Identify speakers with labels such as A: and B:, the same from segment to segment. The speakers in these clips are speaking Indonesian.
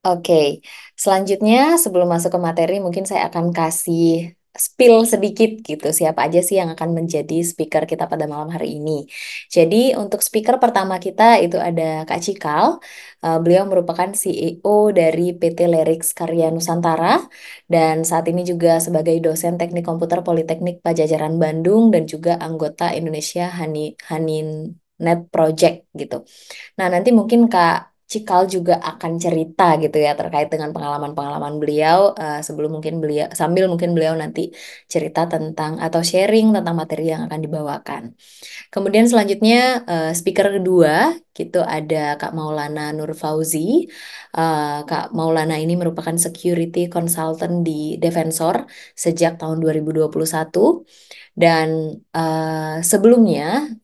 A: Oke, selanjutnya sebelum masuk ke materi, mungkin saya akan kasih spill sedikit gitu, siapa aja sih yang akan menjadi speaker kita pada malam hari ini. Jadi untuk speaker pertama kita itu ada Kak Cikal. Beliau merupakan CEO dari PT Lerix Karya Nusantara dan saat ini juga sebagai dosen Teknik Komputer Politeknik Pajajaran Bandung dan juga anggota Indonesia Hanin Net Project gitu. Nah, nanti mungkin Kak Cikal juga akan cerita gitu ya terkait dengan pengalaman-pengalaman beliau sebelum mungkin beliau sambil mungkin beliau nanti cerita tentang atau sharing tentang materi yang akan dibawakan. Kemudian selanjutnya speaker kedua gitu ada Kak Maulana Nur Fauzi. Kak Maulana ini merupakan security consultant di Defensor sejak tahun 2021. Dan sebelumnya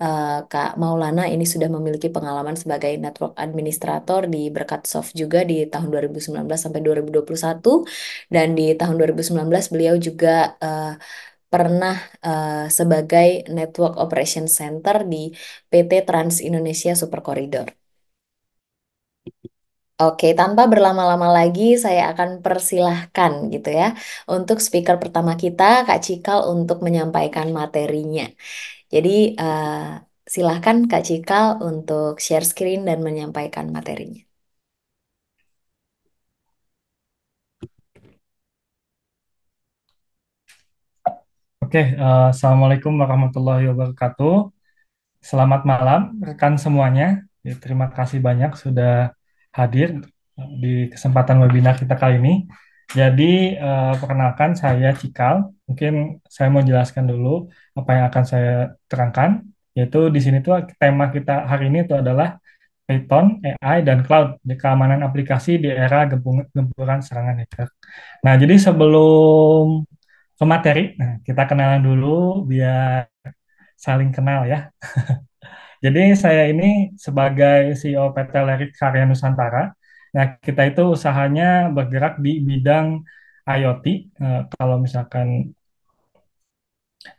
A: Kak Maulana ini sudah memiliki pengalaman sebagai network administrator di Berkatsoft juga di tahun 2019 sampai 2021 dan di tahun 2019 beliau juga eh, pernah sebagai Network Operation Center di PT Trans Indonesia Super Corridor. Oke, tanpa berlama-lama lagi, saya akan persilahkan gitu ya untuk speaker pertama kita, Kak Cikal, untuk menyampaikan materinya. Jadi, silahkan Kak Cikal untuk share screen dan menyampaikan materinya.
B: Oke, Assalamualaikum warahmatullahi wabarakatuh. Selamat malam, rekan semuanya. Ya, terima kasih banyak sudah hadir di kesempatan webinar kita kali ini. Jadi, perkenalkan saya Cikal. Mungkin saya mau jelaskan dulu apa yang akan saya terangkan. Yaitu di sini tuh tema kita hari ini itu adalah Python, AI, dan Cloud di keamanan aplikasi di era gempuran serangan hacker. Nah, jadi sebelum ke materi, nah, kita kenalan dulu biar saling kenal ya. Jadi saya ini sebagai CEO PT Lerik Karya Nusantara. Nah, kita itu usahanya bergerak di bidang IoT. Kalau misalkan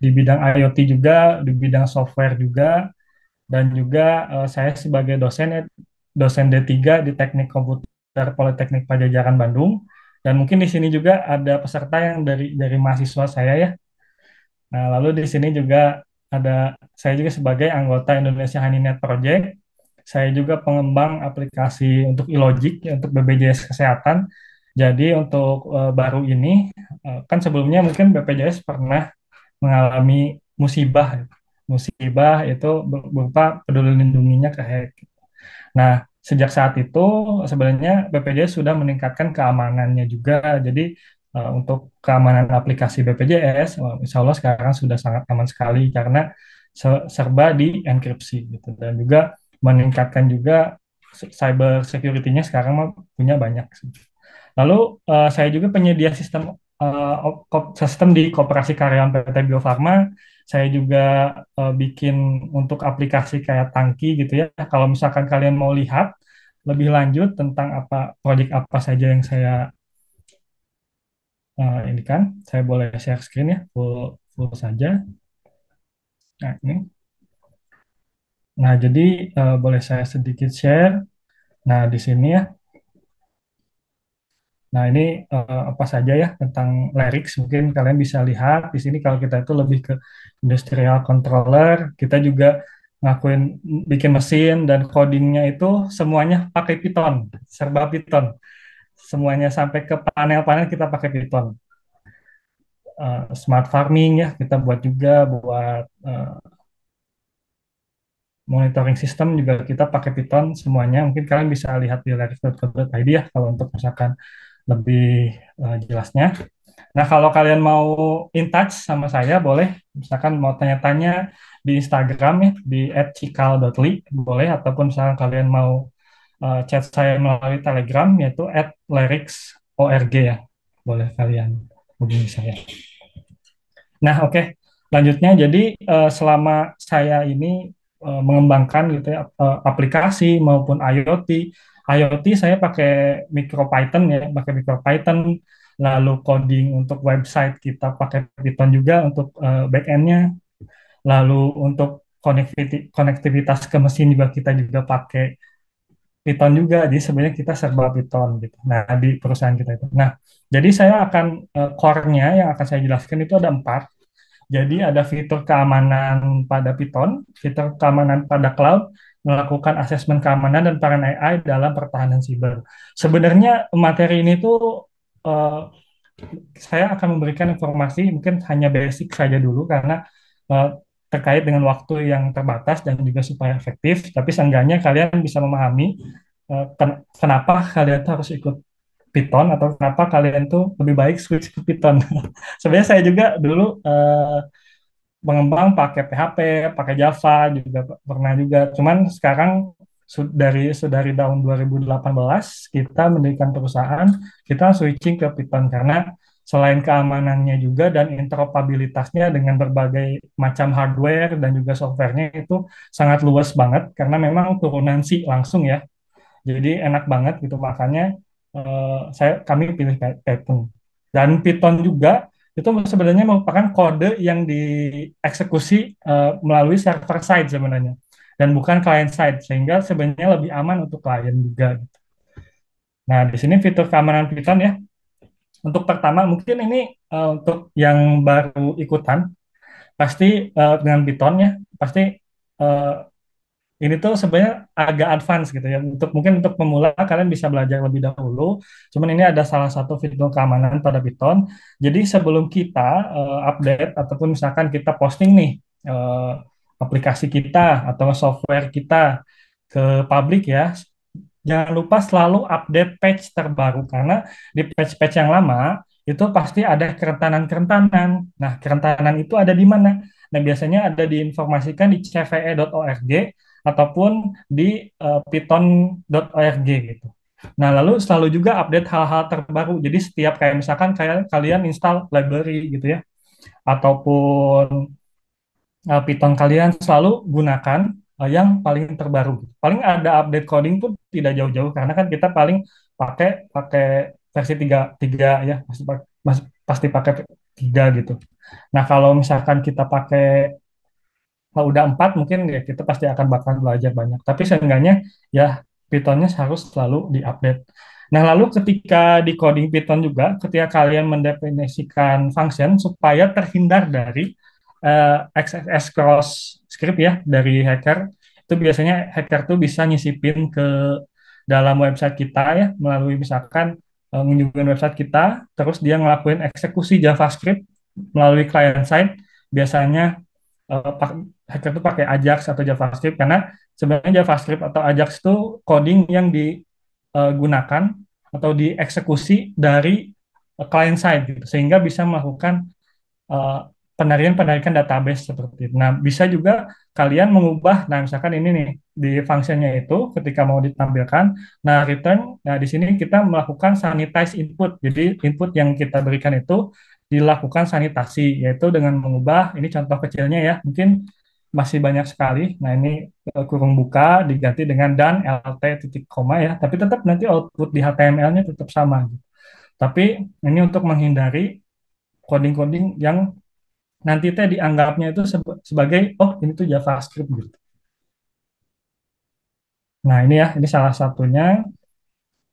B: di bidang IoT juga, di bidang software juga, dan juga saya sebagai dosen D3 di Teknik Komputer Politeknik Pajajaran Bandung. Dan mungkin di sini juga ada peserta yang dari mahasiswa saya ya. Nah, lalu di sini juga ada saya juga sebagai anggota Indonesia Honeynet Project. Saya juga pengembang aplikasi untuk e-logic ya, untuk BPJS Kesehatan. Jadi untuk baru ini kan sebelumnya mungkin BPJS pernah mengalami musibah. Musibah itu berupa peduli lindunginya kehack. Nah, sejak saat itu sebenarnya BPJS sudah meningkatkan keamanannya juga. Jadi untuk keamanan aplikasi BPJS, insya Allah sekarang sudah sangat aman sekali karena serba di enkripsi gitu. Dan juga meningkatkan juga cyber security-nya sekarang mah punya banyak sih. Lalu saya juga penyedia sistem di Koperasi Karyawan PT Bio Farma. Saya juga bikin untuk aplikasi kayak Tangki gitu ya. Kalau misalkan kalian mau lihat lebih lanjut tentang proyek apa saja yang saya ini kan, saya boleh share screen ya, full saja. Nah ini, nah jadi boleh saya sedikit share. Nah di sini ya. Nah, ini apa saja ya tentang Lerix. Mungkin kalian bisa lihat di sini kalau kita itu lebih ke industrial controller, kita juga ngakuin bikin mesin dan codingnya itu semuanya pakai Python, serba Python. Semuanya sampai ke panel-panel kita pakai Python. Smart farming ya kita buat juga buat monitoring system juga kita pakai Python semuanya. Mungkin kalian bisa lihat di lerix.co.id ya kalau untuk misalkan lebih jelasnya. Nah, kalau kalian mau in touch sama saya, boleh misalkan mau tanya-tanya di Instagram ya, di @cikal.ly, boleh, ataupun misalkan kalian mau chat saya melalui Telegram, yaitu @lerix.org ya, boleh kalian hubungi saya. Nah, oke. Lanjutnya, jadi selama saya ini mengembangkan gitu ya, aplikasi maupun IoT, IoT saya pakai MicroPython ya, pakai MicroPython, lalu coding untuk website kita pakai Python juga untuk backend-nya, lalu untuk konektivitas ke mesin juga kita juga pakai Python juga. Jadi sebenarnya kita serba Python gitu. Nah, di perusahaan kita itu. Nah, jadi saya akan core-nya yang akan saya jelaskan itu ada 4. Jadi ada fitur keamanan pada Python, fitur keamanan pada cloud, melakukan asesmen keamanan dan peran AI dalam pertahanan siber. Sebenarnya materi ini tuh eh, saya akan memberikan informasi mungkin hanya basic saja dulu karena eh, terkait dengan waktu yang terbatas dan juga supaya efektif. Tapi seenggaknya kalian bisa memahami kenapa kalian tuh harus ikut Python atau kenapa kalian tuh lebih baik switch ke Python. Sebenarnya saya juga dulu pengembang pakai PHP, pakai Java juga pernah juga. Cuman sekarang dari tahun 2018 kita mendirikan perusahaan, kita switching ke Python karena selain keamanannya juga dan interoperabilitasnya dengan berbagai macam hardware dan juga softwarenya itu sangat luas banget karena memang turunan C langsung ya. Jadi enak banget gitu makanya kami pilih Python. Dan Python juga itu sebenarnya merupakan kode yang dieksekusi melalui server side sebenarnya dan bukan client side sehingga sebenarnya lebih aman untuk klien juga. Nah, di sini fitur keamanan Python ya. Untuk pertama mungkin ini untuk yang baru ikutan pasti dengan Python ya pasti eh, ini tuh sebenarnya agak advance gitu ya. Untuk mungkin untuk pemula kalian bisa belajar lebih dahulu. Cuman ini ada salah satu fitur keamanan pada Python. Jadi sebelum kita update ataupun misalkan kita posting nih eh, aplikasi kita atau software kita ke publik ya, jangan lupa selalu update patch terbaru karena di patch-patch yang lama itu pasti ada kerentanan-kerentanan. Nah, kerentanan itu ada di mana? Nah, biasanya ada diinformasikan di cve.org ataupun di python.org gitu. Nah, lalu selalu juga update hal-hal terbaru. Jadi setiap kayak misalkan kayak kalian install library gitu ya, ataupun Python kalian selalu gunakan yang paling terbaru. Paling ada update coding pun tidak jauh-jauh karena kan kita paling pakai pakai versi 3 ya, pasti pakai 3 gitu. Nah, kalau misalkan kita pakai kalau udah 4 mungkin ya kita pasti akan bakal belajar banyak. Tapi seenggaknya ya Pythonnya harus selalu diupdate. Nah, lalu ketika di coding Python juga, ketika kalian mendefinisikan function supaya terhindar dari XSS cross script ya dari hacker, itu biasanya hacker tuh bisa nyisipin ke dalam website kita ya melalui misalkan mengunjungi website kita, terus dia ngelakuin eksekusi JavaScript melalui client side. Biasanya hacker itu pakai Ajax atau JavaScript karena sebenarnya JavaScript atau Ajax itu coding yang digunakan atau dieksekusi dari client side gitu sehingga bisa melakukan eh, penarikan database seperti itu. Nah, bisa juga kalian mengubah, nah misalkan ini nih di fungsinya itu ketika mau ditampilkan, nah return, nah di sini kita melakukan sanitize input. Jadi input yang kita berikan itu dilakukan sanitasi, yaitu dengan mengubah, ini contoh kecilnya ya, mungkin masih banyak sekali. Nah, ini kurung buka diganti dengan dan lt titik koma ya, tapi tetap nanti output di HTML-nya tetap sama. Tapi ini untuk menghindari coding-coding yang nanti teh dianggapnya itu sebagai oh ini tuh JavaScript gitu. Nah ini ya ini salah satunya.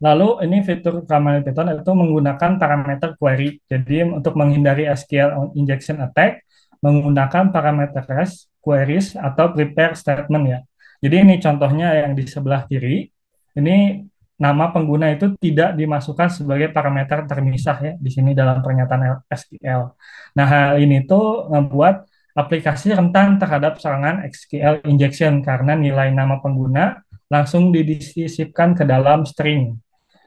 B: Lalu ini fitur keamanan Python itu menggunakan parameter query. Jadi untuk menghindari SQL injection attack menggunakan parameter REST queries atau prepare statement ya. Jadi ini contohnya yang di sebelah kiri. Ini nama pengguna itu tidak dimasukkan sebagai parameter termisah ya di sini dalam pernyataan SQL. Nah, hal ini tuh membuat aplikasi rentan terhadap serangan SQL injection karena nilai nama pengguna langsung didisisipkan ke dalam string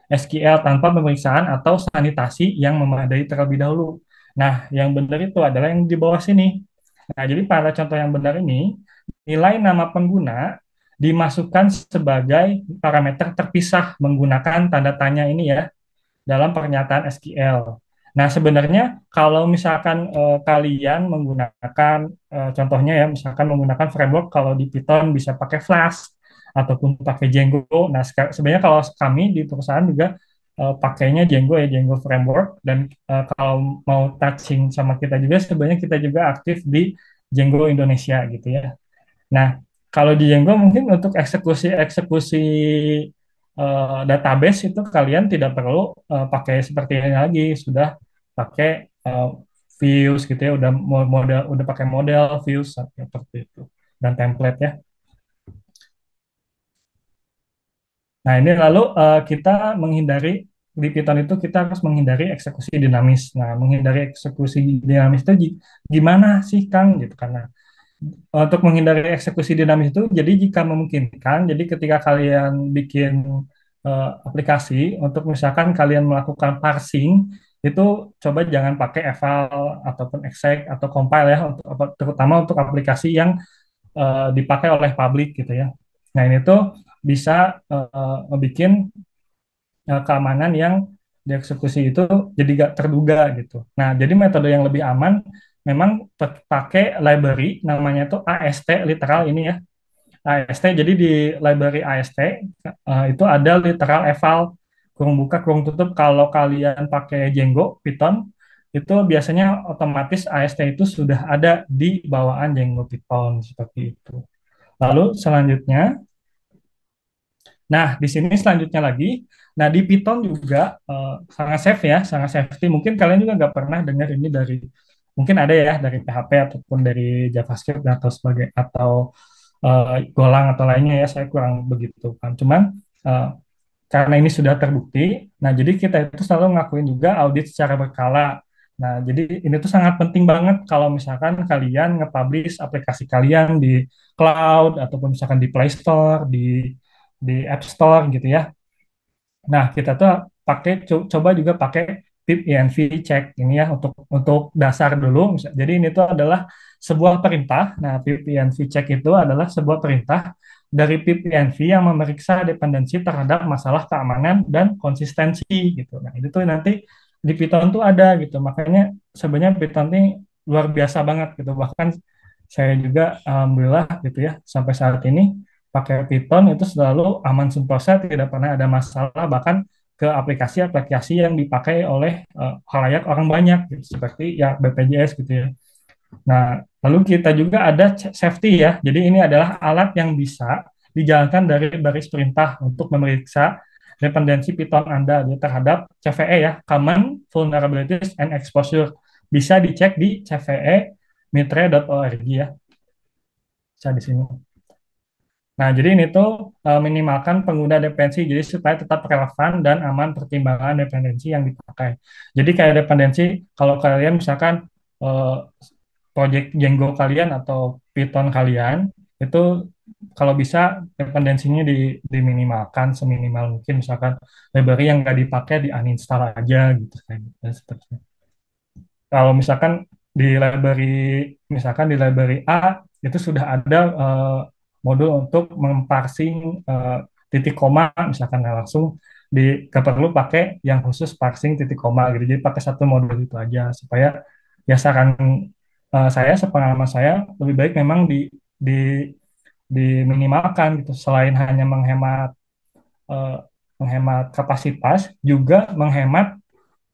B: SQL tanpa pemeriksaan atau sanitasi yang memadai terlebih dahulu. Nah, yang benar itu adalah yang di bawah sini. Nah, jadi pada contoh yang benar ini, nilai nama pengguna dimasukkan sebagai parameter terpisah menggunakan tanda tanya ini ya dalam pernyataan SQL. Nah, sebenarnya kalau misalkan kalian menggunakan contohnya ya, misalkan menggunakan framework kalau di Python bisa pakai Flask ataupun pakai Django. Nah, sebenarnya kalau kami di perusahaan juga pakainya Django ya, Django framework dan kalau mau touching sama kita juga sebenarnya kita juga aktif di Django Indonesia gitu ya. Nah, kalau di Django mungkin untuk eksekusi-eksekusi database itu kalian tidak perlu pakai seperti ini lagi, sudah pakai views gitu ya, udah model udah pakai model views seperti itu dan template ya. Nah, ini lalu kita menghindari di Python itu kita harus menghindari eksekusi dinamis. Nah, menghindari eksekusi dinamis itu gimana sih, Kang? Gitu karena untuk menghindari eksekusi dinamis itu, jadi jika memungkinkan, jadi ketika kalian bikin aplikasi untuk misalkan kalian melakukan parsing, itu coba jangan pakai eval ataupun exec atau compile ya, untuk, terutama untuk aplikasi yang dipakai oleh publik gitu ya. Nah, ini tuh bisa bikin keamanan yang dieksekusi itu jadi gak terduga gitu. Nah, jadi metode yang lebih aman memang pakai library namanya tuh AST literal ini ya. AST jadi di library AST itu ada literal eval kurung buka kurung tutup. Kalau kalian pakai Django Python itu biasanya otomatis AST itu sudah ada di bawaan Django Python seperti itu. Lalu selanjutnya, nah di sini selanjutnya lagi, nah di Python juga sangat safe ya, sangat safety. Mungkin kalian juga nggak pernah dengar ini dari, mungkin ada ya dari PHP ataupun dari JavaScript atau sebagai atau Golang atau lainnya ya, saya kurang begitu kan. Cuman eh, karena ini sudah terbukti, nah jadi kita itu selalu ngakuin juga audit secara berkala. Nah, jadi ini tuh sangat penting banget kalau misalkan kalian nge-publish aplikasi kalian di cloud ataupun misalkan di Play Store, di App Store gitu ya. Nah, kita tuh coba juga pakai pip env check ini ya untuk dasar dulu. Jadi ini tuh adalah sebuah perintah. Nah, pip env check itu adalah sebuah perintah dari pip env yang memeriksa dependensi terhadap masalah keamanan dan konsistensi gitu. Nah, itu tuh nanti di Python tuh ada gitu. Makanya sebenarnya Python ini luar biasa banget gitu. Bahkan saya juga alhamdulillah gitu ya sampai saat ini pakai Python itu selalu aman sentosa, tidak pernah ada masalah bahkan ke aplikasi-aplikasi yang dipakai oleh khalayak orang banyak gitu, seperti ya BPJS gitu ya. Nah, lalu kita juga ada safety ya. Jadi ini adalah alat yang bisa dijalankan dari baris perintah untuk memeriksa dependensi Python Anda terhadap CVE ya, Common Vulnerabilities and Exposure. Bisa dicek di cve.mitre.org ya, bisa di sini. Nah, jadi ini tuh minimalkan pengguna dependensi jadi supaya tetap relevan dan aman pertimbangan dependensi yang dipakai. Jadi kayak dependensi kalau kalian misalkan eh, project Django kalian atau Python kalian itu kalau bisa dependensinya diminimalkan seminimal mungkin, misalkan library yang nggak dipakai di uninstall aja gitu kan. Dan seterusnya. Kalau misalkan di library A itu sudah ada modul untuk memparsing titik koma misalkan, nah, langsung nggak perlu pakai yang khusus parsing titik koma gitu. Jadi pakai satu modul itu aja supaya ya saran saya sepengalaman saya lebih baik memang di diminimalkan gitu, selain hanya eh, menghemat kapasitas juga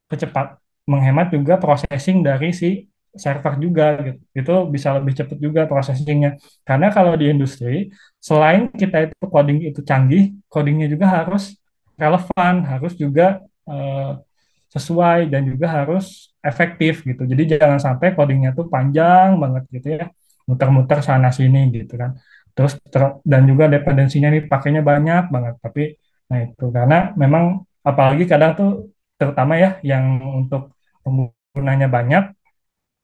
B: kecepat menghemat juga processing dari si server juga gitu. Itu bisa lebih cepat juga processingnya. Karena kalau di industri, selain kita itu coding itu canggih, codingnya juga harus relevan, harus juga eh, sesuai dan juga harus efektif gitu. Jadi jangan sampai codingnya tuh panjang banget gitu ya, muter-muter sana sini gitu kan. Dan juga dependensinya nih pakainya banyak banget. Tapi nah itu karena memang apalagi kadang tuh terutama ya yang untuk penggunanya banyak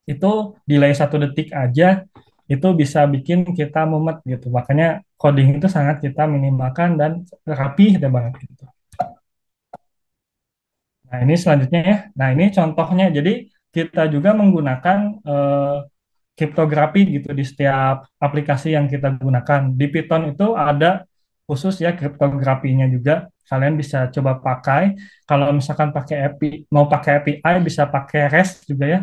B: itu delay 1 detik aja itu bisa bikin kita mumet gitu. Makanya coding itu sangat kita minimalkan dan rapih deh banget gitu. Nah, ini selanjutnya ya. Nah, ini contohnya. Jadi kita juga menggunakan kriptografi gitu di setiap aplikasi yang kita gunakan. Di Python itu ada khusus ya kriptografinya juga. Kalian bisa coba pakai. Kalau misalkan mau pakai API bisa pakai REST juga ya.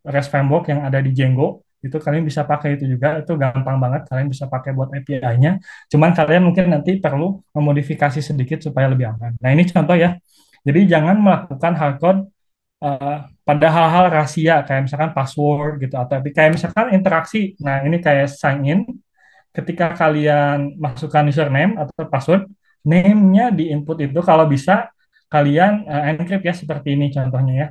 B: REST framework yang ada di Django. Itu kalian bisa pakai itu juga. Itu gampang banget. Kalian bisa pakai buat API-nya. Cuman kalian mungkin nanti perlu memodifikasi sedikit supaya lebih aman. Nah, ini contoh ya. Jadi jangan melakukan hard code eh, pada hal-hal rahasia kayak misalkan password gitu, atau kayak misalkan interaksi. Nah, ini kayak sign in ketika kalian masukkan username atau password, name-nya di input itu kalau bisa kalian encrypt ya seperti ini contohnya ya.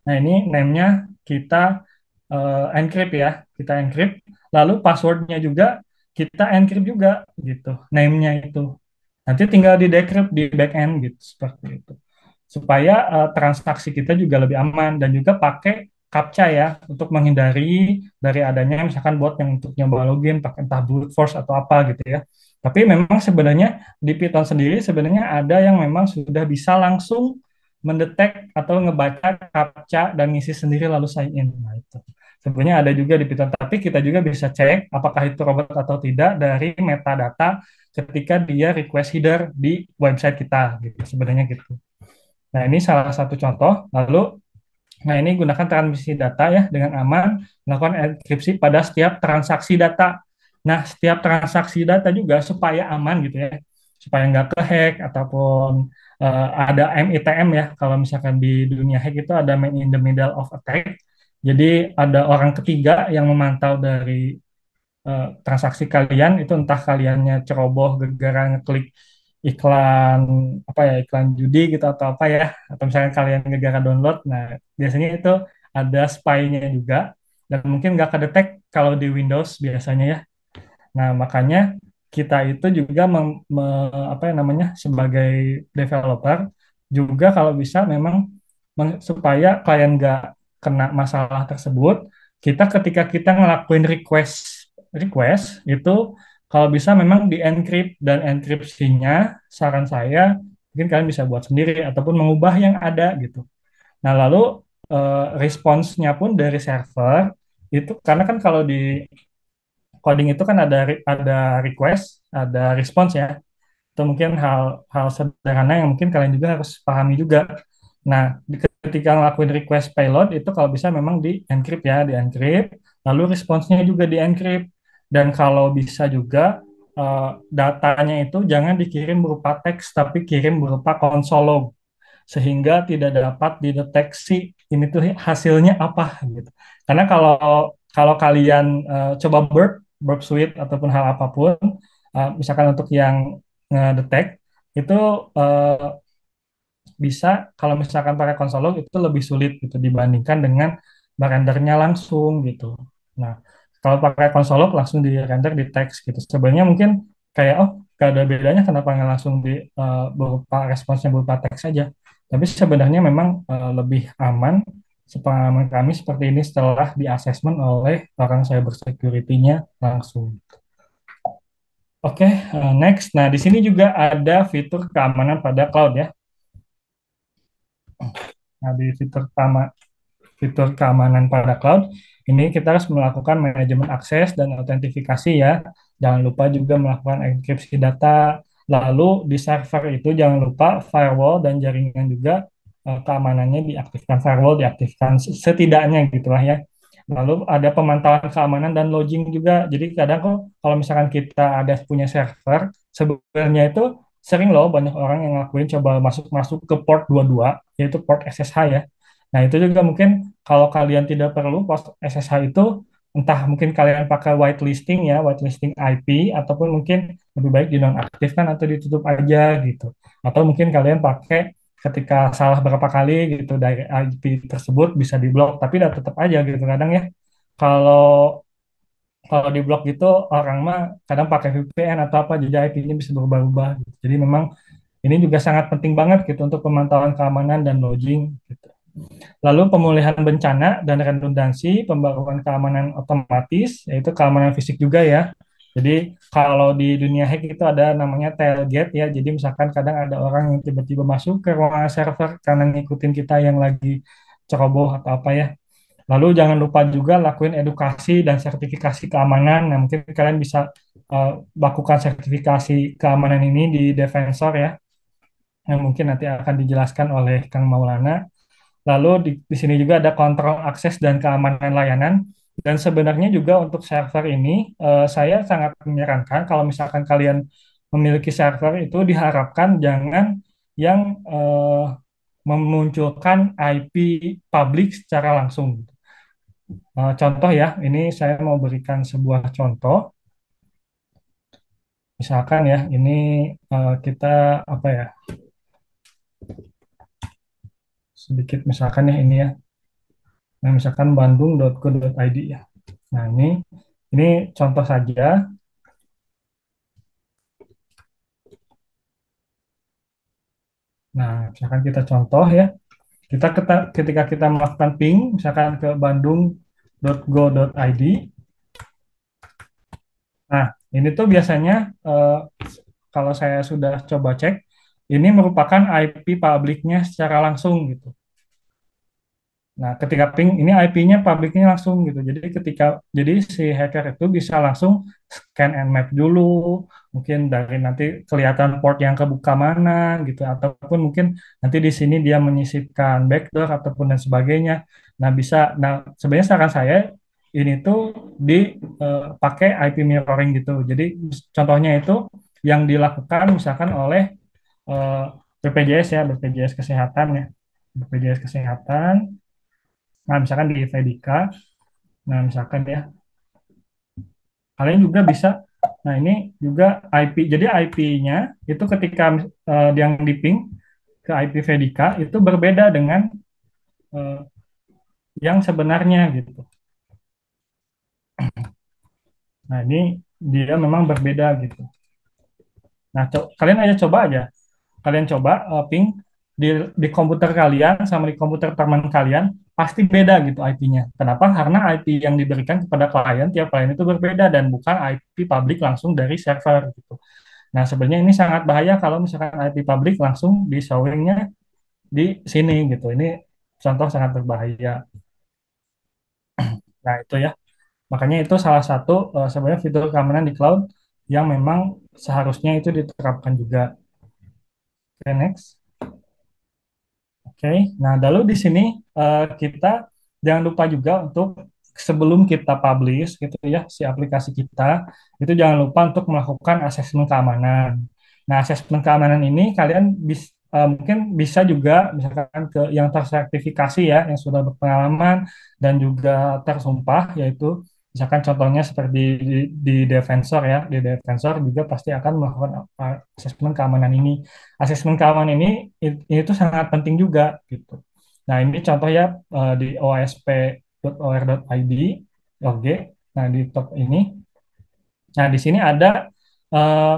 B: Nah, ini name-nya kita encrypt ya, kita encrypt. Lalu password-nya juga kita encrypt juga gitu, name-nya itu. Nanti tinggal di decrypt di backend gitu, seperti itu. Supaya transaksi kita juga lebih aman dan juga pakai CAPTCHA ya untuk menghindari dari adanya misalkan bot yang untuk nyoba login pakai entah brute force atau apa gitu ya. Tapi memang sebenarnya di Python sendiri sebenarnya ada yang memang sudah bisa langsung mendetek atau ngebaca CAPTCHA dan ngisi sendiri lalu sign in. Nah, itu. Sebenarnya ada juga di Python, tapi kita juga bisa cek apakah itu robot atau tidak dari metadata ketika dia request header di website kita gitu sebenarnya gitu. Nah, ini salah satu contoh. Lalu, nah ini gunakan transmisi data ya dengan aman, melakukan enkripsi pada setiap transaksi data. Nah, setiap transaksi data juga supaya aman gitu ya, supaya nggak kehack ataupun ada MITM ya. Kalau misalkan di dunia hack itu ada man in the middle of attack. Jadi ada orang ketiga yang memantau dari transaksi kalian itu entah kaliannya ceroboh gara-gara ngeklik iklan apa ya iklan judi gitu atau apa ya atau misalnya kalian gara-gara download nah biasanya itu ada spy-nya juga dan mungkin nggak kedetek kalau di Windows biasanya ya. Nah, makanya kita itu juga apa ya namanya sebagai developer juga kalau bisa memang supaya klien nggak kena masalah tersebut, kita ketika kita ngelakuin request request itu kalau bisa memang di encrypt dan enkripsinya saran saya mungkin kalian bisa buat sendiri ataupun mengubah yang ada gitu. Nah, lalu responsnya pun dari server itu karena kan kalau di coding itu kan ada ada request, ada response ya. Itu mungkin hal sederhana yang mungkin kalian juga harus pahami juga. Nah, ketika ngelakuin request payload itu kalau bisa memang di encrypt ya, di encrypt, lalu responsnya juga di encrypt. Dan kalau bisa juga datanya itu jangan dikirim berupa teks tapi kirim berupa konsol log sehingga tidak dapat dideteksi ini tuh hasilnya apa gitu. Karena kalau kalau kalian coba burp suite ataupun hal apapun, misalkan untuk yang ngedetek itu uh, bisa kalau misalkan pakai konsol log itu lebih sulit gitu dibandingkan dengan merendernya langsung gitu. Nah, kalau pakai konsol log langsung di render di teks gitu. Sebenarnya mungkin kayak oh gak ada bedanya kenapa nggak langsung di berupa responsnya berupa teks saja. Tapi sebenarnya memang lebih aman sepengalaman kami seperti ini setelah di assessment oleh orang cyber security-nya langsung. Oke, next. Nah, di sini juga ada fitur keamanan pada cloud ya. Nah, di fitur keamanan pada cloud, ini kita harus melakukan manajemen akses dan autentifikasi ya. Jangan lupa juga melakukan enkripsi data. Lalu di server itu jangan lupa firewall dan jaringan juga keamanannya diaktifkan, firewall diaktifkan setidaknya gitulah ya. Lalu ada pemantauan keamanan dan logging juga. Jadi kadang kok kalau misalkan kita ada punya server, sebenarnya itu sering loh banyak orang yang ngelakuin coba masuk-masuk ke port 22, yaitu port SSH ya. Nah, itu juga mungkin kalau kalian tidak perlu port SSH itu entah mungkin kalian pakai whitelisting ya, whitelisting IP ataupun mungkin lebih baik dinonaktifkan atau ditutup aja gitu. Atau mungkin kalian pakai ketika salah berapa kali gitu dari IP tersebut bisa diblok, tapi udah tetap aja gitu kadang ya. Kalau kalau di blok gitu orang mah kadang pakai VPN atau apa jadi IP-nya bisa berubah-ubah gitu. Jadi memang ini juga sangat penting banget gitu untuk pemantauan keamanan dan logging gitu. Lalu pemulihan bencana dan redundansi, pembaruan keamanan otomatis, yaitu keamanan fisik juga ya. Jadi kalau di dunia hack itu ada namanya tailgate ya. Jadi misalkan kadang ada orang yang tiba-tiba masuk ke ruangan server karena ngikutin kita yang lagi ceroboh atau apa ya. Lalu jangan lupa juga lakuin edukasi dan sertifikasi keamanan. Nah, mungkin kalian bisa lakukan sertifikasi keamanan ini di Defensor ya, yang mungkin nanti akan dijelaskan oleh Kang Maulana. Lalu di sini juga ada kontrol akses dan keamanan layanan. Dan sebenarnya juga untuk server ini, saya sangat menyarankan kalau misalkan kalian memiliki server itu diharapkan jangan yang memunculkan IP publik secara langsung. Contoh ya, ini saya mau berikan sebuah contoh. Misalkan ya, ini kita apa ya, sedikit misalkan ya ini ya. Nah, misalkan bandung.go.id ya. Nah, ini contoh saja. Nah, misalkan kita contoh ya, ketika kita melakukan ping, misalkan ke bandung.go.id. Nah, ini tuh biasanya kalau saya sudah coba cek, ini merupakan IP publiknya secara langsung gitu. Nah, ketika ping ini IP-nya publiknya langsung gitu. Jadi si hacker itu bisa langsung scan and map dulu, mungkin dari nanti kelihatan port yang kebuka mana gitu, ataupun mungkin nanti di sini dia menyisipkan backdoor ataupun dan sebagainya. Nah, sebenarnya saran saya ini tuh dipakai IP mirroring gitu. Jadi contohnya itu yang dilakukan misalkan oleh eh, BPJS ya, BPJS Kesehatan ya, BPJS Kesehatan. Nah, misalkan di Vedika, nah misalkan ya, kalian juga bisa, nah ini juga IP, jadi IP-nya itu ketika yang di ping ke IP Vedika itu berbeda dengan eh, yang sebenarnya gitu. Nah, ini dia memang berbeda gitu. Nah, kalian aja coba aja, kalian coba ping di komputer kalian sama di komputer teman kalian pasti beda gitu IP-nya. Kenapa? Karena IP yang diberikan kepada klien tiap klien itu berbeda dan bukan IP publik langsung dari server gitu. Nah, sebenarnya ini sangat bahaya kalau misalkan IP publik langsung di showingnya di sini gitu. Ini contoh sangat berbahaya. Nah, itu ya. Makanya itu salah satu sebenarnya fitur keamanan di cloud yang memang seharusnya itu diterapkan juga. Oke, next. Oke, nah lalu di sini kita jangan lupa juga untuk sebelum kita publish gitu ya si aplikasi kita itu jangan lupa untuk melakukan asesmen keamanan. Nah, asesmen keamanan ini kalian mungkin bisa juga misalkan ke yang tersertifikasi ya, yang sudah berpengalaman dan juga tersumpah, yaitu misalkan contohnya seperti di Defensor ya, di Defensor juga pasti akan melakukan asesmen keamanan ini. Asesmen keamanan ini tuh sangat penting juga gitu. Nah, ini contoh ya di osp.or.id, oke. Nah, di top ini. Nah, di sini ada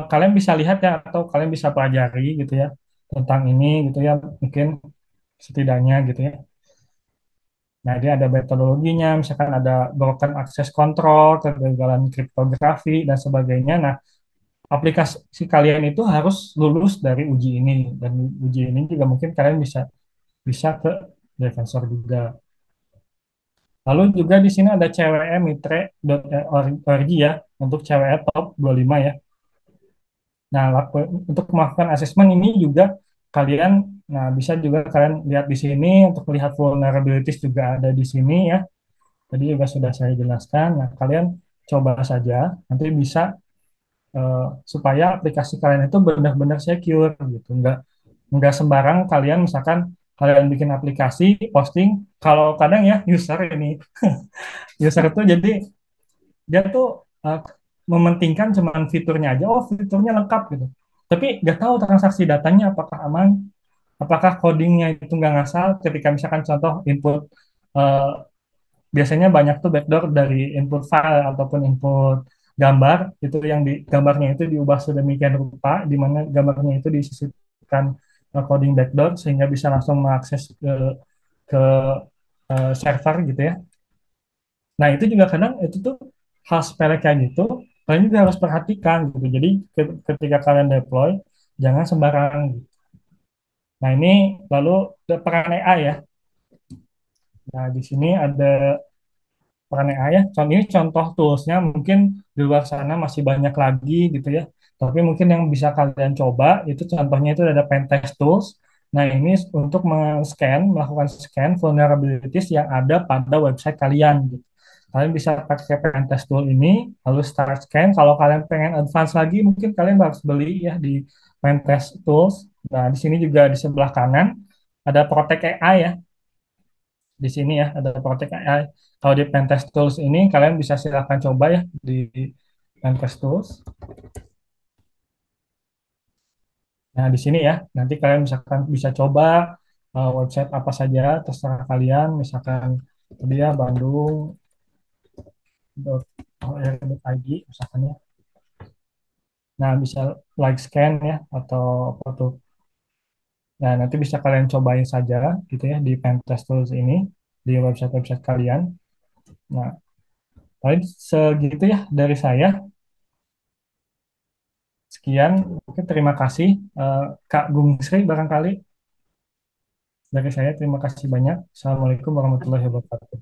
B: kalian bisa lihat ya atau kalian bisa pelajari gitu ya tentang ini gitu ya, mungkin setidaknya gitu ya. Nah, dia ada metodologinya, misalkan ada broken access control, kegagalan kriptografi dan sebagainya. Nah, aplikasi kalian itu harus lulus dari uji ini dan uji ini juga mungkin kalian bisa bisa ke Defensor juga. Lalu juga di sini ada cwemitre.org ya untuk CWE top 25 ya. Nah, untuk melakukan asesmen ini juga kalian bisa juga kalian lihat di sini untuk melihat vulnerabilities juga ada di sini ya. Tadi juga sudah saya jelaskan. Nah, kalian coba saja nanti bisa supaya aplikasi kalian itu benar-benar secure gitu. Nggak sembarang kalian misalkan kalian bikin aplikasi posting kalau kadang ya user itu jadi dia tuh uh, mementingkan cuman fiturnya aja, oh fiturnya lengkap gitu, tapi nggak tahu transaksi datanya apakah aman, apakah codingnya itu nggak ngasal ketika misalkan contoh input, uh, biasanya banyak tuh backdoor dari input file ataupun input gambar itu yang di gambarnya itu diubah sedemikian rupa di mana gambarnya itu disisipkan coding backdoor sehingga bisa langsung mengakses ke server gitu ya. Nah, itu juga kadang itu tuh hal sepele kayak gitu, kalian juga harus perhatikan gitu. Jadi ketika kalian deploy, jangan sembarang. Nah, ini lalu peran AI ya. Nah, di sini ada peran AI ya. Ini contoh toolsnya mungkin di luar sana masih banyak lagi gitu ya. Tapi mungkin yang bisa kalian coba itu contohnya itu ada Pentest Tools. Nah, ini untuk melakukan scan vulnerabilities yang ada pada website kalian gitu. Kalian bisa pakai Pentest Tool ini, lalu start scan. Kalau kalian pengen advance lagi, mungkin kalian harus beli ya di Pentest Tools. Nah, di sini juga di sebelah kanan ada Protect AI ya. Di sini ya ada Protect AI. Kalau di Pentest Tools ini kalian bisa silahkan coba ya di Pentest Tools. Nah, di sini ya, nanti kalian misalkan bisa coba website apa saja terserah kalian, misalkan dia bandung.or.id misalkan ya. Nah, bisa like scan ya atau apa tuh. Nah, nanti bisa kalian cobain saja gitu ya di Pentest Tools ini di website-website kalian. Nah, paling segitu ya dari saya. Sekian, oke, terima kasih Kak Gung Sri barangkali dari saya terima kasih banyak. Assalamualaikum warahmatullahi wabarakatuh.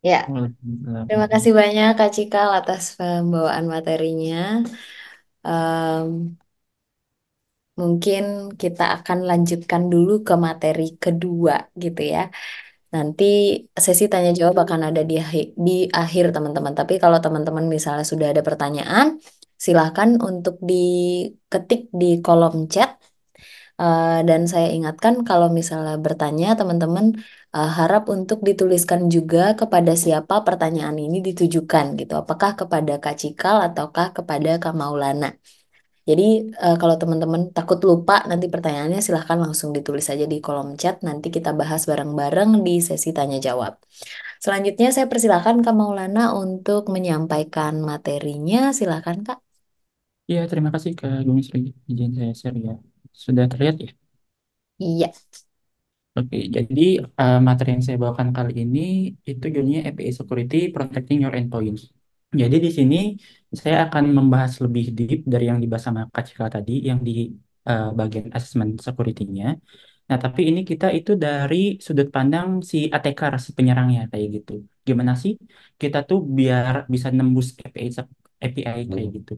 A: Ya, terima
C: Waalaikumsalam.
A: kasih banyak Kak Cikal atas pembawaan materinya. Em, Mungkin kita akan lanjutkan dulu ke materi kedua gitu ya. Nanti sesi tanya jawab akan ada di akhir teman-teman. Tapi kalau teman-teman misalnya sudah ada pertanyaan, silahkan untuk diketik di kolom chat. Dan saya ingatkan kalau misalnya bertanya teman-teman harap untuk dituliskan juga kepada siapa pertanyaan ini ditujukan gitu. Apakah kepada Kak Cikal ataukah kepada Kak Maulana. Jadi kalau teman-teman takut lupa nanti pertanyaannya silahkan langsung ditulis saja di kolom chat. Nanti kita bahas bareng-bareng di sesi tanya jawab. Selanjutnya saya persilahkan Kak Maulana untuk menyampaikan materinya. Silahkan Kak.
C: Iya, terima kasih Kak Gung Sri. Izin saya share ya. Sudah terlihat ya?
A: Iya.
C: Oke, jadi materi yang saya bawakan kali ini itu judulnya API Security Protecting Your Endpoints. Jadi di sini saya akan membahas lebih deep dari yang dibahas sama Kak Cika tadi, yang di bagian assessment security-nya. Nah, tapi ini kita itu dari sudut pandang si attacker, si penyerangnya kayak gitu. Gimana sih kita tuh biar bisa nembus API kayak gitu.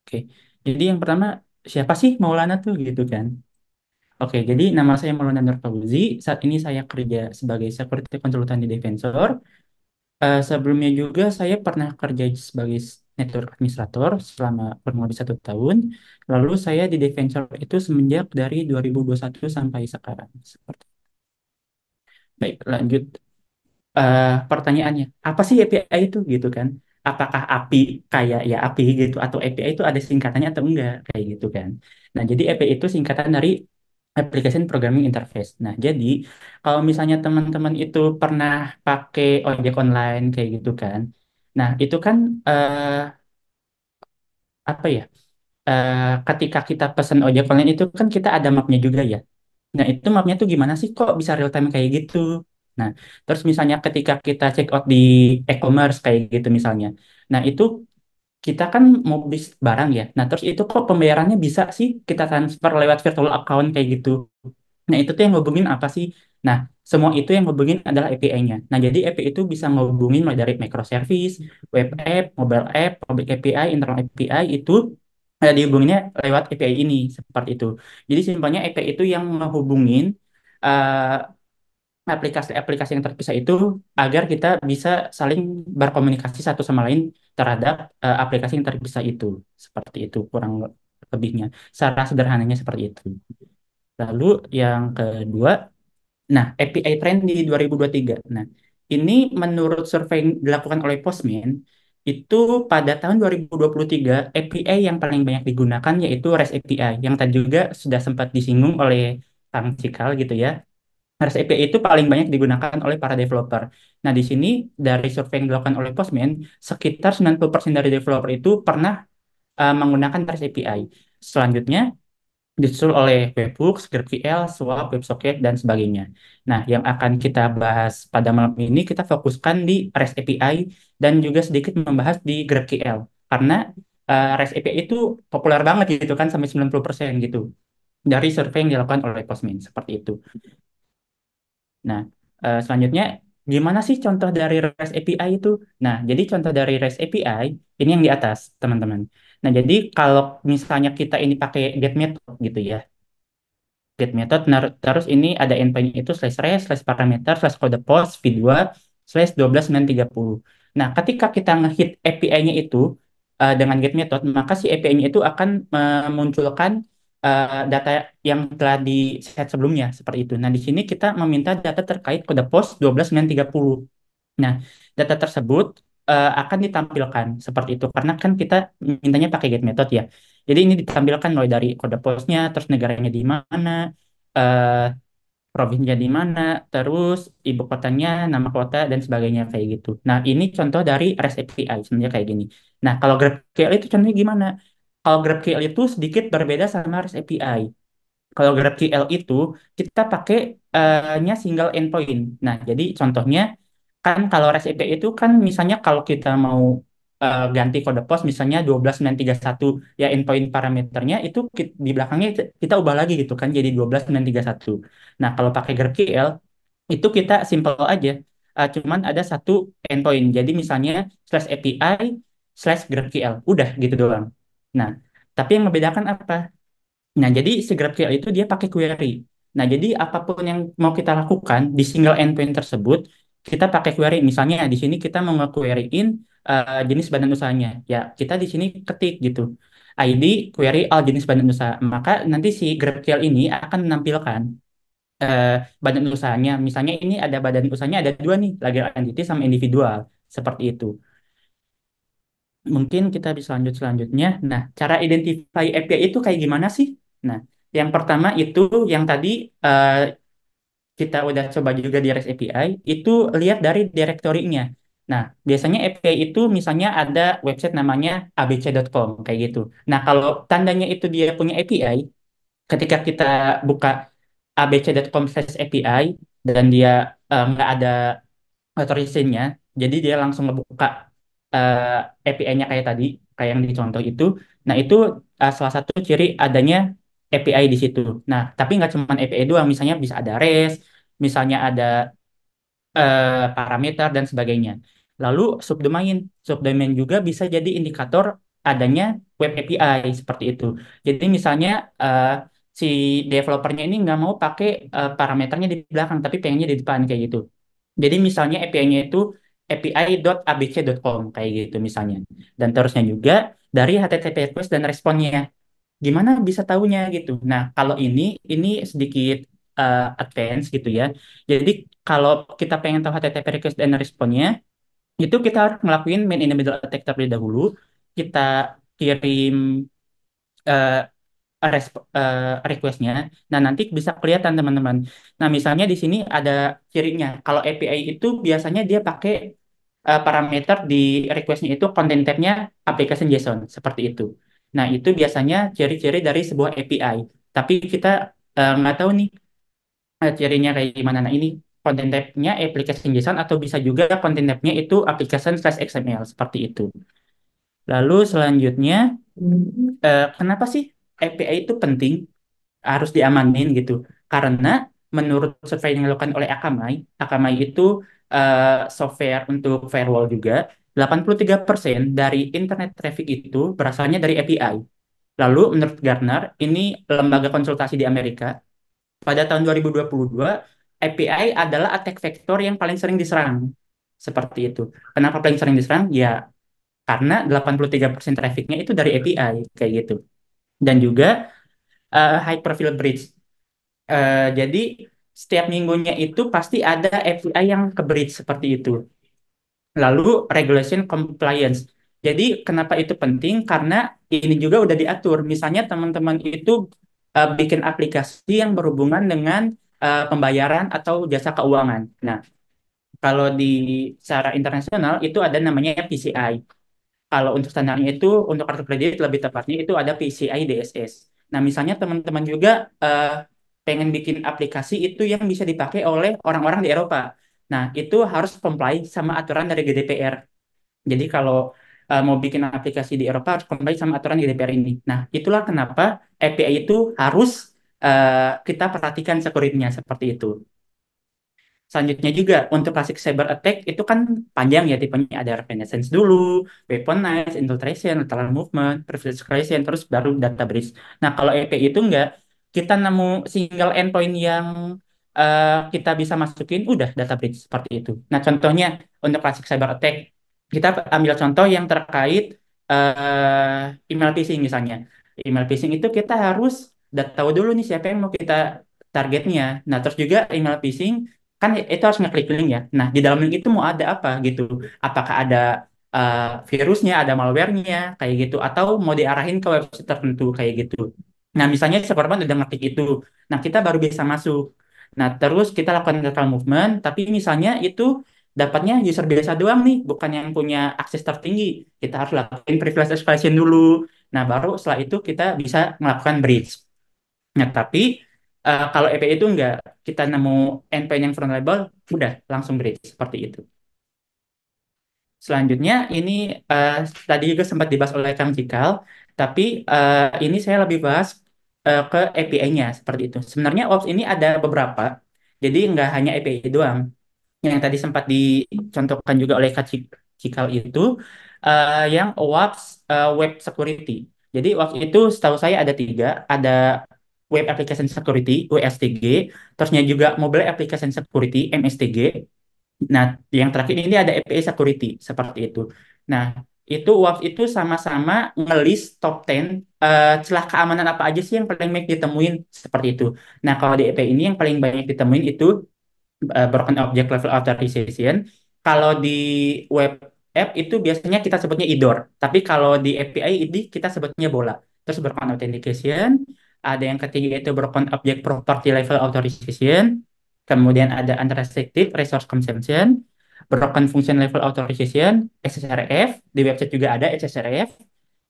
C: Oke, jadi yang pertama siapa sih Maulana tuh gitu kan? Oke, jadi nama saya Maulana Nur Fauzi. Saat ini saya kerja sebagai security consultant di Defensor. Sebelumnya juga saya pernah kerja sebagai network administrator selama kurang lebih 1 tahun. Lalu saya di Defensor itu semenjak dari 2021 sampai sekarang. Baik, lanjut. Pertanyaannya, apa sih API itu gitu kan? Apakah API kayak ya API gitu atau API itu ada singkatannya atau enggak kayak gitu kan? Nah, jadi API itu singkatan dari Application Programming Interface. Nah, jadi kalau misalnya teman-teman itu pernah pakai ojek online kayak gitu kan. Nah, itu kan apa ya? Ketika kita pesan ojek online itu kan kita ada mapnya juga ya. Nah, itu mapnya tuh gimana sih kok bisa real time kayak gitu? Nah, terus misalnya ketika kita check out di e-commerce kayak gitu misalnya. Nah, itu kita kan mau beli barang ya. Nah, terus itu kok pembayarannya bisa sih kita transfer lewat virtual account kayak gitu. Nah, itu tuh yang ngehubungin apa sih? Nah, semua itu yang ngehubungin adalah API-nya. Nah, jadi API itu bisa ngehubungin mulai dari microservice, web app, mobile app, public API, internal API itu dihubunginnya lewat API ini seperti itu. Jadi simpelnya API itu yang ngehubungin eh, aplikasi-aplikasi yang terpisah itu agar kita bisa saling berkomunikasi satu sama lain terhadap aplikasi yang terpisah itu. Seperti itu kurang lebihnya. Secara sederhananya seperti itu. Lalu yang kedua, nah API trend di 2023. Nah, ini menurut survei yang dilakukan oleh Postman, itu pada tahun 2023 API yang paling banyak digunakan yaitu REST API yang tadi juga sudah sempat disinggung oleh Kang Cikal gitu ya. REST API itu paling banyak digunakan oleh para developer. Nah, di sini dari survei yang dilakukan oleh Postman, sekitar 90% dari developer itu pernah menggunakan REST API. Selanjutnya, disusul oleh Webhooks, GraphQL, Swap, WebSocket, dan sebagainya. Nah, yang akan kita bahas pada malam ini, kita fokuskan di REST API dan juga sedikit membahas di GraphQL. Karena REST API itu populer banget gitu kan, sampai 90% gitu. Dari survei yang dilakukan oleh Postman, seperti itu. Nah, selanjutnya, gimana sih contoh dari REST API itu? Nah, jadi contoh dari REST API, ini yang di atas, teman-teman. Nah, jadi kalau misalnya kita ini pakai get method gitu ya, get method, terus ini ada endpoint itu slash res, slash parameter, slash kode post, v2, slash 12930. Nah, ketika kita ngehit API-nya itu dengan get method, maka si API-nya itu akan memunculkan data yang telah di set sebelumnya, seperti itu. Nah, di sini kita meminta data terkait kode post 12930. Nah, data tersebut akan ditampilkan seperti itu karena kan kita mintanya pakai get method ya. Jadi ini ditampilkan mulai dari kode posnya, terus negaranya di mana, eh, provinsinya di mana, terus ibu kotanya, nama kota, dan sebagainya kayak gitu. Nah, ini contoh dari REST API sebenarnya kayak gini. Nah, kalau GraphQL itu contohnya gimana? Kalau GraphQL itu sedikit berbeda sama REST API. Kalau GraphQL itu kita pakai nya single endpoint. Nah, jadi contohnya kan kalau REST API itu kan misalnya kalau kita mau ganti kode pos misalnya 12931 ya endpoint parameternya itu di belakangnya kita ubah lagi gitu kan jadi 12931. Nah, kalau pakai GraphQL itu kita simple aja. Cuman ada satu endpoint. Jadi misalnya slash API slash GraphQL. Udah gitu doang. Nah, tapi yang membedakan apa? Nah, jadi si GraphQL itu dia pakai query. Nah, jadi apapun yang mau kita lakukan di single endpoint tersebut, kita pakai query. Misalnya di sini kita mau nge-queryin jenis badan usahanya. Ya, kita di sini ketik gitu. ID query all jenis badan usaha. Maka nanti si GraphQL ini akan menampilkan eh, badan usahanya. Misalnya ini ada badan usahanya ada dua nih, legal entity sama individual. Seperti itu. Mungkin kita bisa lanjut selanjutnya. Nah, cara identify API itu kayak gimana sih? Nah, yang pertama itu yang tadi eh, kita udah coba juga di REST API, itu lihat dari direktorinya. Nah, biasanya API itu misalnya ada website namanya abc.com kayak gitu. Nah, kalau tandanya itu dia punya API, ketika kita buka abc.com/API dan dia nggak ada authorization-nya, jadi dia langsung ngebuka API-nya kayak tadi, kayak yang di contoh itu. Nah, itu salah satu ciri adanya API di situ. Nah, tapi nggak cuma API doang, misalnya bisa ada REST, misalnya ada parameter dan sebagainya. Lalu subdomain, subdomain juga bisa jadi indikator adanya web API seperti itu. Jadi misalnya si developernya ini nggak mau pakai parameternya di belakang, tapi pengennya di depan kayak gitu. Jadi misalnya API-nya itu api.abc.com kayak gitu misalnya. Dan terusnya juga dari HTTP request dan responnya. Gimana bisa tahunya gitu. Nah, kalau ini sedikit advance gitu ya. Jadi kalau kita pengen tahu HTTP request dan responnya, itu kita harus ngelakuin main in the middle attack terlebih dahulu. Kita kirim eh, request-nya. Nah, nanti bisa kelihatan teman-teman. Nah, misalnya di sini ada cirinya. Kalau API itu biasanya dia pakai parameter di request-nya itu content type-nya application JSON seperti itu. Nah, itu biasanya ciri-ciri dari sebuah API. Tapi kita nggak tahu nih cirinya kayak gimana. Nah, ini content type-nya application JSON atau bisa juga content type-nya itu application/XML seperti itu. Lalu selanjutnya, kenapa sih API itu penting? Harus diamanin gitu. Karena menurut survei yang dilakukan oleh Akamai, Akamai itu software untuk firewall juga, 83% dari internet traffic itu berasalnya dari API. Lalu menurut Gartner, ini lembaga konsultasi di Amerika, pada tahun 2022, API adalah attack vector yang paling sering diserang. Seperti itu. Kenapa paling sering diserang? Ya, karena 83% trafficnya itu dari API, kayak gitu. Dan juga high profile breach. Jadi setiap minggunya itu pasti ada FCI yang ke breach seperti itu. Lalu regulation compliance. Jadi kenapa itu penting? Karena ini juga udah diatur. Misalnya teman-teman itu bikin aplikasi yang berhubungan dengan pembayaran atau jasa keuangan. Nah, kalau di secara internasional itu ada namanya PCI. Kalau untuk standarnya itu untuk kartu kredit lebih tepatnya itu ada PCI DSS. Nah, misalnya teman-teman juga pengen bikin aplikasi itu yang bisa dipakai oleh orang-orang di Eropa. Nah, itu harus comply sama aturan dari GDPR. Jadi kalau mau bikin aplikasi di Eropa harus comply sama aturan GDPR ini. Nah, itulah kenapa API itu harus kita perhatikan security-nya seperti itu. Selanjutnya juga untuk classic cyber attack itu kan panjang ya tipenya ada reconnaissance dulu, weaponize, infiltration, lateral movement, privilege creation, terus baru data breach. Nah kalau EPI itu enggak, kita nemu single endpoint yang kita bisa masukin, udah data breach seperti itu. Nah contohnya untuk classic cyber attack, kita ambil contoh yang terkait email phishing misalnya. Email phishing itu kita harus udah tahu dulu nih siapa yang mau kita targetnya. Nah terus juga email phishing kan itu harus ngeklik link ya. Nah, di dalam link itu mau ada apa gitu? Apakah ada virusnya, ada malware-nya, kayak gitu, atau mau diarahin ke website tertentu kayak gitu. Nah, misalnya si korban udah ngetik itu, nah kita baru bisa masuk. Nah, terus kita lakukan lateral movement, tapi misalnya itu dapatnya user biasa doang nih, bukan yang punya akses tertinggi. Kita harus lakukan privilege escalation dulu. Nah, baru setelah itu kita bisa melakukan bridge. Nah, tapi kalau EPI itu enggak, kita nemu endpoint yang vulnerable, udah langsung bridge seperti itu. Selanjutnya ini eh, tadi juga sempat dibahas oleh Kang Cikal, tapi ini saya lebih bahas ke API-nya seperti itu. Sebenarnya OPS ini ada beberapa, jadi nggak hanya API doang. Yang tadi sempat dicontohkan juga oleh Kak Cikal itu yang OWASP Web Security. Jadi waktu itu setahu saya ada tiga, ada Web Application Security (WSTG), terusnya juga Mobile Application Security (MSTG). Nah, yang terakhir ini ada API security seperti itu. Nah, itu WAF itu sama-sama ngelis top 10 celah keamanan apa aja sih yang paling banyak ditemuin seperti itu. Nah, kalau di API ini yang paling banyak ditemuin itu broken object level authorization. Kalau di web app itu biasanya kita sebutnya IDOR, tapi kalau di API ini kita sebutnya bola. Terus broken authentication, ada yang ketiga itu broken object property level authorization, kemudian ada unrestricted resource consumption, broken function level authorization, SSRF, di website juga ada SSRF,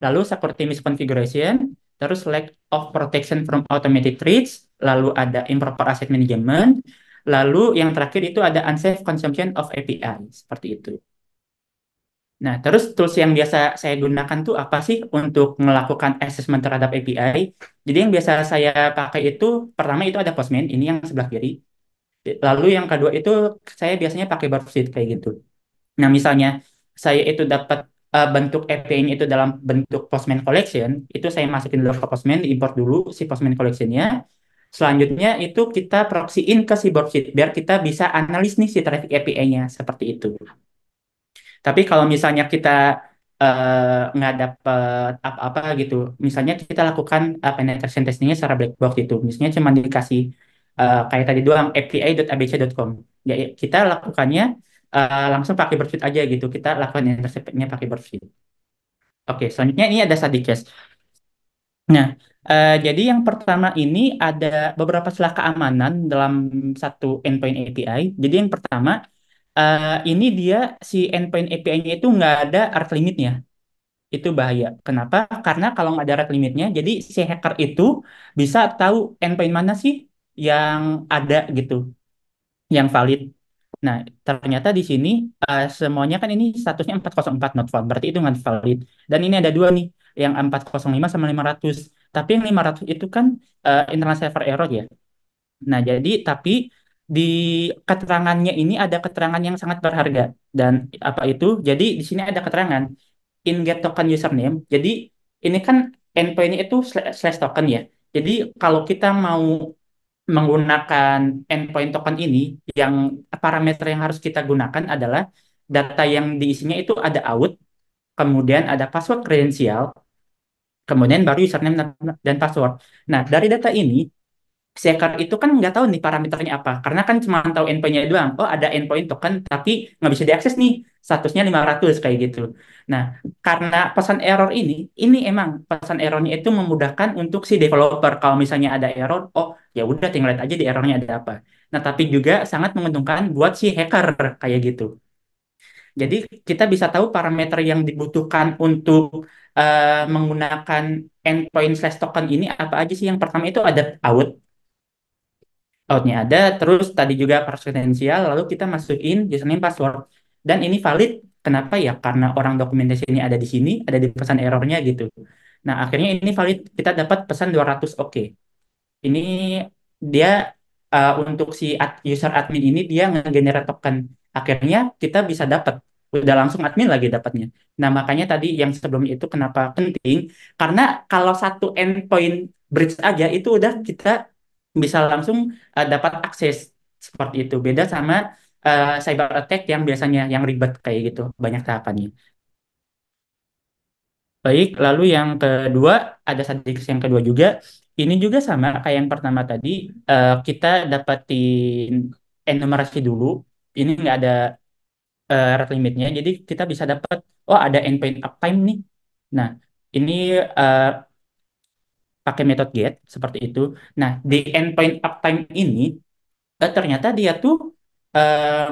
C: lalu security misconfiguration, terus lack of protection from automated threats, lalu ada improper asset management, lalu yang terakhir itu ada unsafe consumption of API, seperti itu. Nah, terus tools yang biasa saya gunakan tuh apa sih untuk melakukan assessment terhadap API? Jadi yang biasa saya pakai itu, pertama itu ada Postman, ini yang sebelah kiri. Lalu yang kedua itu saya biasanya pakai Burpsuite kayak gitu. Nah, misalnya saya itu dapat bentuk API-nya itu dalam bentuk Postman collection, itu saya masukin dulu ke Postman, diimport dulu si Postman collection-nya. Selanjutnya itu kita proxy-in ke si Burpsuite biar kita bisa analis nih si traffic API-nya seperti itu. Tapi kalau misalnya kita nggak dapet apa-apa gitu, misalnya kita lakukan penetration testingnya secara black box itu, misalnya cuma dikasih kayak tadi doang api.abc.com, ya kita lakukannya langsung pakai Burpsuite aja gitu, kita lakukan intercept-nya pakai Burpsuite. Oke, selanjutnya ini ada study case. Nah, jadi yang pertama ini ada beberapa celah keamanan dalam satu endpoint API. Jadi yang pertama, ini dia si endpoint API-nya itu nggak ada earth limitnya. Itu bahaya. Kenapa? Karena kalau nggak ada rate limitnya, jadi si hacker itu bisa tahu endpoint mana sih yang ada gitu, yang valid. Nah, ternyata di sini semuanya kan ini statusnya 404 not found, berarti itu nggak valid. Dan ini ada dua nih, yang 405 sama 500. Tapi yang 500 itu kan internal server error ya. Nah, jadi tapi di keterangannya ini ada keterangan yang sangat berharga. Dan apa itu? Jadi di sini ada keterangan in get token username. Jadi ini kan endpoint-nya itu slash token ya. Jadi kalau kita mau menggunakan endpoint token ini, yang parameter yang harus kita gunakan adalah data yang diisinya itu ada out, kemudian ada password kredensial, kemudian baru username dan password. Nah, dari data ini si hacker itu kan nggak tahu nih parameternya apa, karena kan cuma tahu endpoint-nya doang. Oh, ada endpoint token, tapi nggak bisa diakses nih, statusnya 500 kayak gitu. Nah, karena pesan error ini emang pesan errornya itu memudahkan untuk si developer. Kalau misalnya ada error, oh ya udah tinggal lihat aja di errornya ada apa. Nah, tapi juga sangat menguntungkan buat si hacker kayak gitu. Jadi kita bisa tahu parameter yang dibutuhkan untuk menggunakan endpoint slash token ini apa aja sih. Yang pertama itu ada out. Outnya ada, terus tadi juga kredensial, lalu kita masukin username password. Dan ini valid, kenapa ya? Karena orang dokumentasinya ada di sini, ada di pesan errornya gitu. Nah, akhirnya ini valid, kita dapat pesan 200 oke. Ini dia untuk si user admin ini dia nge-generate token. Akhirnya kita bisa dapat, udah langsung admin lagi dapatnya. Nah, makanya tadi yang sebelumnya itu kenapa penting? Karena kalau satu endpoint bridge aja itu udah kita bisa langsung dapat akses seperti itu. Beda sama cyber attack yang biasanya yang ribet kayak gitu, banyak tahapannya. Baik, lalu yang kedua ada statistik yang kedua juga. Ini juga sama kayak yang pertama tadi, kita dapatin enumerasi dulu. Ini nggak ada rate limitnya. Jadi kita bisa dapat, oh ada endpoint uptime nih. Nah, ini eh, pakai metode get seperti itu. Nah, di endpoint uptime ini ternyata dia tuh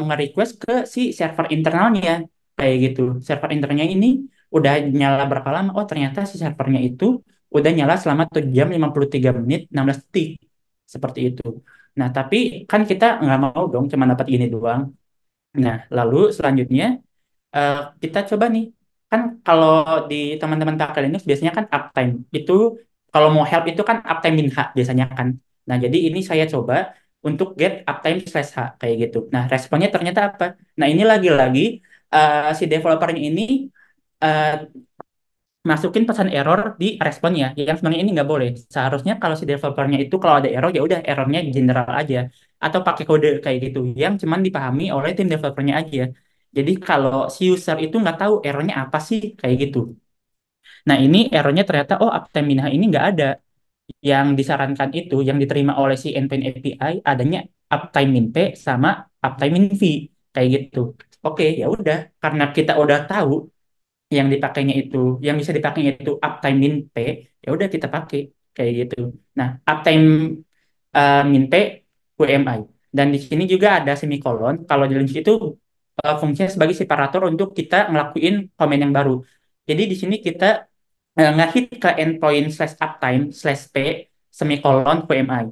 C: nge-request ke si server internalnya kayak gitu. Server internalnya ini udah nyala berapa lama? Oh, ternyata si servernya itu udah nyala selama 7 jam 53 menit 16 detik. Seperti itu. Nah, tapi kan kita nggak mau dong cuma dapat gini doang. Nah, lalu selanjutnya eh, kita coba nih, kan kalau di teman-teman pakai Linux biasanya kan uptime itu kalau mau help itu kan uptime min H biasanya kan. Nah, jadi ini saya coba untuk get uptime slash H kayak gitu. Nah, responnya ternyata apa? Nah, ini lagi-lagi si developernya ini eh, masukin pesan error di responnya yang sebenarnya ini nggak boleh. Seharusnya kalau si developernya itu kalau ada error ya udah errornya general aja atau pakai kode kayak gitu yang cuman dipahami oleh tim developernya aja. Jadi kalau si user itu nggak tahu errornya apa sih kayak gitu. Nah, ini errornya ternyata oh uptime minha ini nggak ada. Yang disarankan itu yang diterima oleh si endpoint API adanya uptime min P sama uptime min V kayak gitu. Oke, ya udah karena kita udah tahu yang dipakainya itu yang bisa dipakainya itu uptime min P, ya udah kita pakai kayak gitu. Nah, uptime min P UMI, dan di sini juga ada semikolon kalau di Linux itu fungsinya sebagai separator untuk kita ngelakuin komen yang baru. Jadi di sini kita ngehit ke endpoint slash uptime slash P semikolon UMI.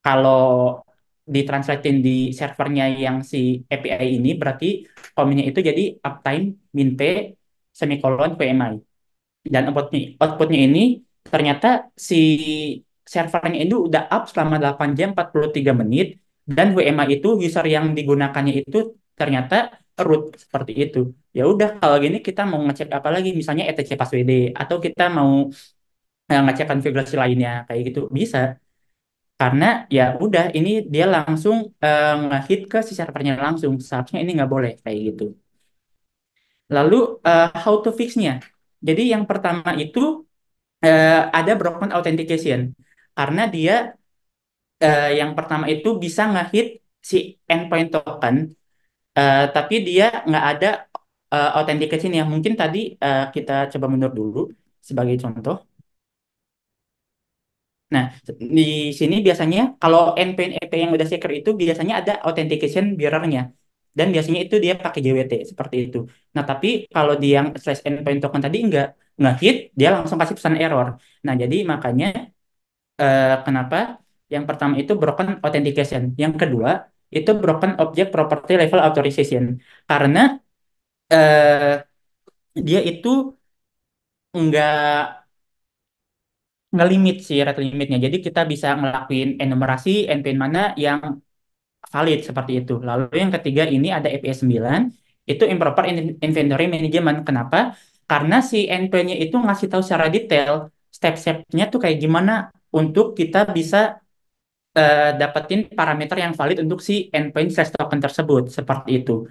C: Kalau ditranslatein di servernya yang si API ini berarti komennya itu jadi uptime min P semikolon VMI. Dan outputnya ini ternyata si servernya itu udah up selama 8 jam 43 menit dan WMA itu user yang digunakannya itu ternyata root seperti itu. Ya udah kalau gini kita mau ngecek apa lagi misalnya etc passwd atau kita mau ngecek konfigurasi lainnya kayak gitu bisa karena ya udah ini dia langsung ngehit ke si servernya langsung. Seharusnya ini nggak boleh kayak gitu. Lalu how to fix-nya. Jadi yang pertama itu ada broken authentication karena dia yang pertama itu bisa ngehit si endpoint token tapi dia nggak ada authentication yang mungkin tadi kita coba mundur dulu sebagai contoh. Nah, di sini biasanya kalau endpoint API yang udah secure itu biasanya ada authentication bearer-nya. Dan biasanya itu dia pakai JWT seperti itu. Nah, tapi kalau di yang slash endpoint token tadi nggak hit, dia langsung kasih pesan error. Nah, jadi makanya kenapa yang pertama itu broken authentication, yang kedua itu broken object property level authorization. Karena eh, dia itu nggak ngelimit sih rate limitnya. Jadi kita bisa ngelakuin enumerasi endpoint mana yang valid seperti itu. Lalu yang ketiga ini ada EPS 9, itu improper inventory management. Kenapa? Karena si endpoint-nya itu ngasih tahu secara detail step-stepnya tuh kayak gimana untuk kita bisa dapetin parameter yang valid untuk si endpoint slash token tersebut seperti itu.